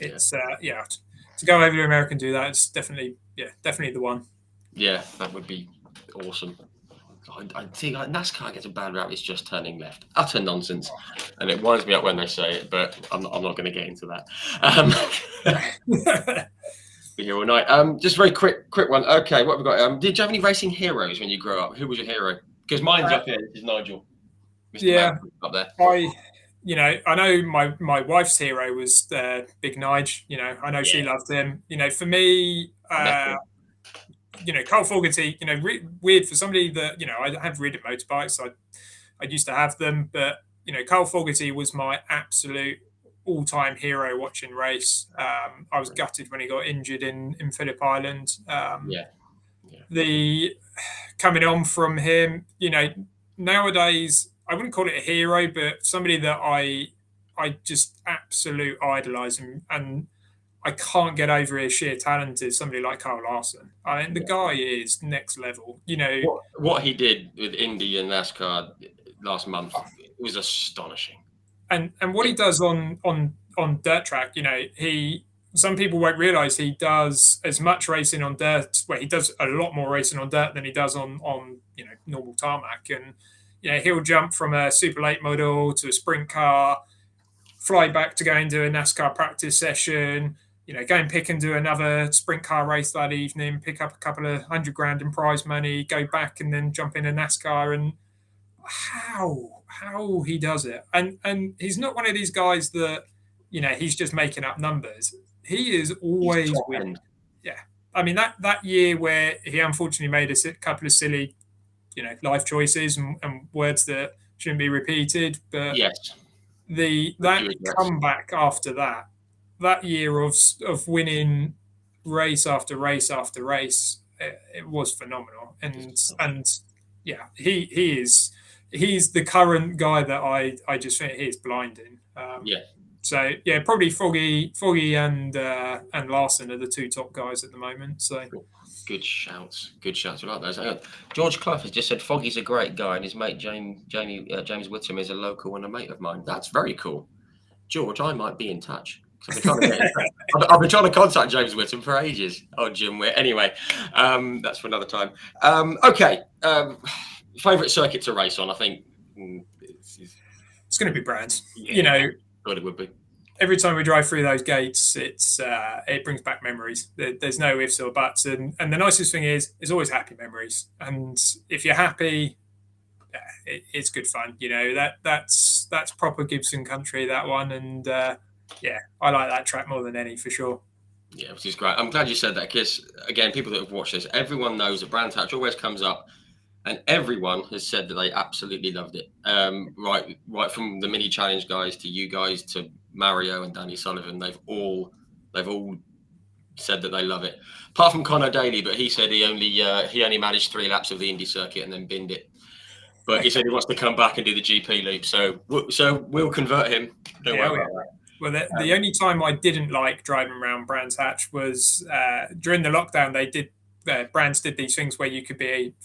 it's to go over to America and do that, it's definitely the one. Yeah, that would be awesome. I think like NASCAR gets a bad rap. It's just turning left. Utter nonsense, and it winds me up when they say it. But I'm not going to get into that. Be here all night. Just very quick one. Okay, what have we got? Did you have any racing heroes when you grew up? Who was your hero? Because mine's up here. This is Nigel. Mr. Up there. I know my wife's hero was Big Nige. I know she loved him. For me, Carl Fogarty. Weird for somebody that I have ridden motorbikes. I used to have them, but Carl Fogarty was my absolute all-time hero watching race. I was gutted when he got injured in Phillip Island. The coming on from him, nowadays I wouldn't call it a hero, but somebody that I just absolute idolize, and I can't get over his sheer talent is somebody like Kyle Larson. I mean, the guy is next level. What he did with Indy and NASCAR last month, it was astonishing. And what he does on dirt track, some people won't realize he does as much racing on dirt. Well, he does a lot more racing on dirt than he does on normal tarmac. And he'll jump from a Super Late model to a sprint car, fly back to go and do a NASCAR practice session. Go and pick and do another sprint car race that evening, pick up a couple of $100,000 in prize money, go back and then jump in a NASCAR. And how he does it, and he's not one of these guys that he's just making up numbers. He is always winning. Yeah, I mean that year where he unfortunately made a couple of silly life choices and words that shouldn't be repeated, but that comeback after that year of winning race after race after race, it was phenomenal. And yeah, he's the current guy that I just think he is blinding. So yeah, probably Foggy and Larson are the two top guys at the moment. So good shouts. We like those. George Clough has just said Foggy's a great guy, and his mate James Whittam is a local and a mate of mine. That's very cool, George. I might be in touch. I've been trying to contact James Whittam for ages. Oh, Jim Witt. Anyway, that's for another time. Okay. Favorite circuit to race on? I think it's going to be Brands. Thought it would be. Every time we drive through those gates, it brings back memories. There's no ifs or buts, and the nicest thing is always happy memories. And if you're happy, it's good fun. That's proper Gibson country, that one. And Yeah, I like that track more than any, for sure. Yeah, which is great. I'm glad you said that because, again, people that have watched this, everyone knows that Brands Hatch always comes up, and everyone has said that they absolutely loved it. Right from the mini challenge guys to you guys to Mario and Danny Sullivan, they've all said that they love it. Apart from Connor Daly, but he said he only managed 3 laps of the Indy circuit and then binned it. But he said he wants to come back and do the GP loop, so we'll convert him. Don't worry about that. Well, the only time I didn't like driving around Brands Hatch was during the lockdown. They did Brands did these things where you could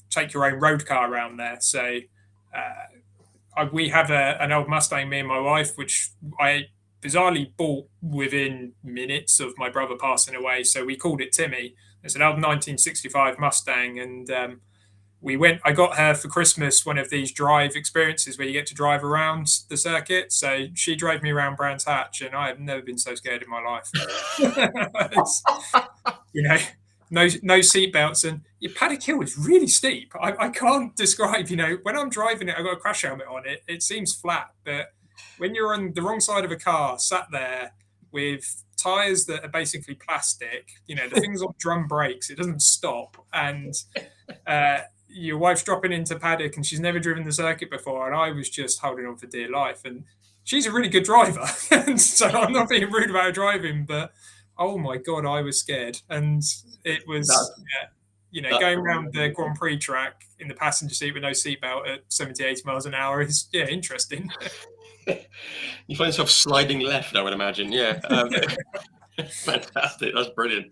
take your own road car around there. So we have an old Mustang, me and my wife, which I bizarrely bought within minutes of my brother passing away. So we called it Timmy. It's an old 1965 Mustang, and I got her for Christmas one of these drive experiences where you get to drive around the circuit. So she drove me around Brands Hatch, and I have never been so scared in my life. No seatbelts, and your paddock hill is really steep. I can't describe, when I'm driving it, I've got a crash helmet on it. It seems flat, but when you're on the wrong side of a car, sat there with tires that are basically plastic, the thing's on drum brakes, it doesn't stop, and your wife's dropping into paddock and she's never driven the circuit before, and I was just holding on for dear life. And she's a really good driver, and so I'm not being rude about her driving, but oh my god, I was scared. And it was going around the Grand Prix track in the passenger seat with no seatbelt at 70, 80 miles an hour is interesting. You find yourself sliding left, I would imagine. Yeah. Fantastic. That's brilliant.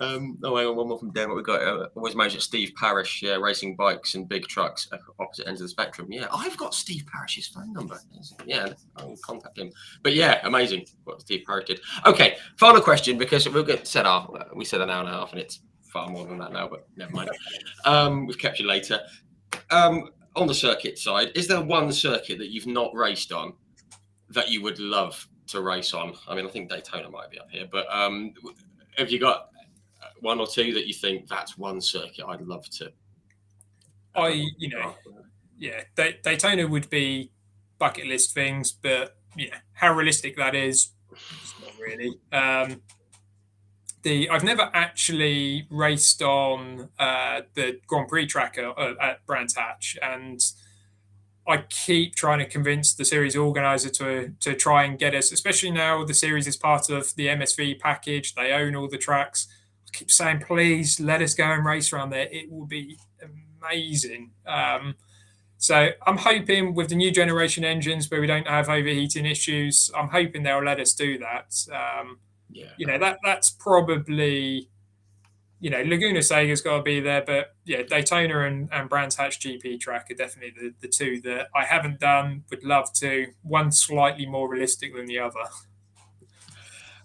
Hang on, one more from Dan. What we got? Always managed at Steve Parrish, racing bikes and big trucks at opposite ends of the spectrum. Yeah, I've got Steve Parrish's phone number. Yeah, I'll contact him. But yeah, amazing what Steve Parrish did. Okay, final question, because we'll get set off. We said an hour and a half, and it's far more than that now, but never mind. We've kept you later. On the circuit side, is there one circuit that you've not raced on that you would love to race on? I mean, I think Daytona might be up here, but have you got one or two that you think that's one circuit I'd love to? Daytona would be bucket list things, but how realistic that is, it's not really. I've never actually raced on the Grand Prix track at Brands Hatch, and I keep trying to convince the series organizer to try and get us, especially now the series is part of the MSV package. They own all the tracks. I keep saying, please let us go and race around there. It will be amazing. So I'm hoping with the new generation engines where we don't have overheating issues, I'm hoping they'll let us do that. That's probably, Laguna Sega's got to be there, but Daytona and Brands Hatch GP track are definitely the two that I haven't done, would love to. One slightly more realistic than the other.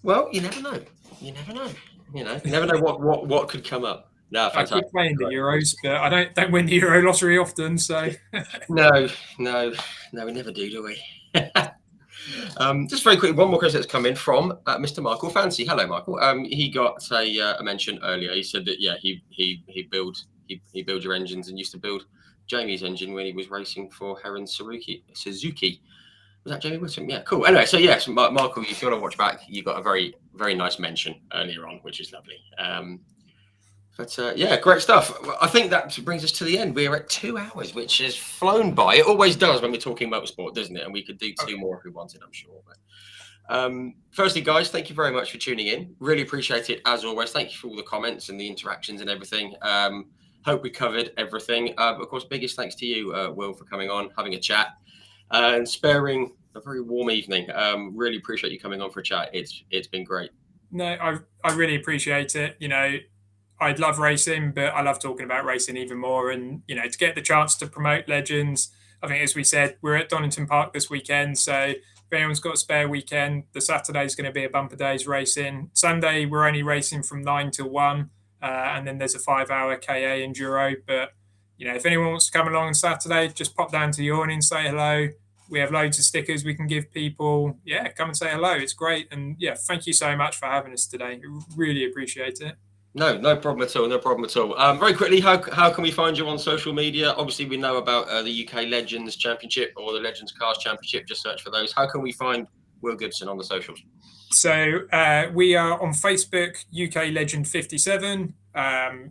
Well, you never know. You never know what could come up. No, fantastic. I keep playing the Euros, but I don't win the Euro lottery often, so. No, we never do we? Just very quickly, one more question that's come in from Mr. Michael Fancy. Hello, Michael. He got a mention earlier. He said that he builds your engines and used to build Jamie's engine when he was racing for Heron Suzuki. Was that Jamie Whittam? Yeah, cool. Anyway, so yes, Michael, if you want to watch back, you got a very, very nice mention earlier on, which is lovely. Great stuff. I think that brings us to the end. We're at 2 hours, which has flown by. It always does when we're talking motorsport, doesn't it? And we could do 2 more if we wanted, I'm sure. But firstly, guys, thank you very much for tuning in. Really appreciate it, as always. Thank you for all the comments and the interactions and everything. Hope we covered everything. Of course, biggest thanks to you, Will, for coming on, having a chat, and sparing a very warm evening. Really appreciate you coming on for a chat. It's been great. No, I really appreciate it. I'd love racing, but I love talking about racing even more. And, to get the chance to promote Legends, I think, as we said, we're at Donington Park this weekend. So if anyone's got a spare weekend, the Saturday's going to be a bumper day's racing. Sunday, we're only racing from 9 till 1. And then there's a 5-hour KA enduro. But, if anyone wants to come along on Saturday, just pop down to the awning, say hello. We have loads of stickers we can give people. Yeah, come and say hello. It's great. And thank you so much for having us today. Really appreciate it. No problem at all. No problem at all. Very quickly, how can we find you on social media? Obviously, we know about the UK Legends Championship or the Legends Cars Championship. Just search for those. How can we find Will Gibson on the socials? So we are on Facebook, UK Legend 57.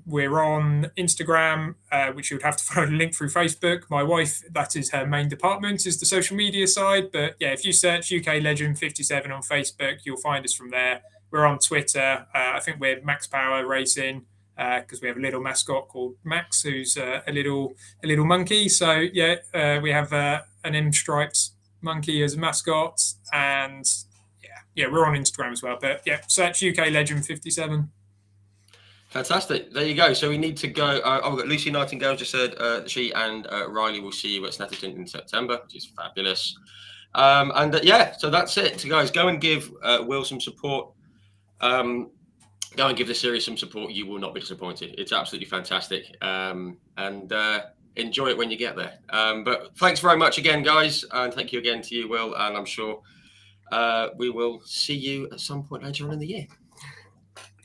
We're on Instagram, which you would have to find a link through Facebook. My wife, that is her main department, is the social media side. But yeah, if you search UK Legend 57 on Facebook, you'll find us from there. We're on Twitter. I think we're Max Power Racing because we have a little mascot called Max, who's a little monkey. So yeah, we have an M-striped monkey as a mascot, and yeah, we're on Instagram as well. But yeah, search UK Legend 57. Fantastic. There you go. So we need to go. We've got Lucy Nightingale just said she and Riley will see you at Snetterton in September, which is fabulous. Yeah, so that's it. So guys, go and give Will some support. Go and give the series some support. You will not be disappointed. It's absolutely fantastic. Enjoy it when you get there. But thanks very much again, guys. And thank you again to you, Will. And I'm sure we will see you at some point later on in the year.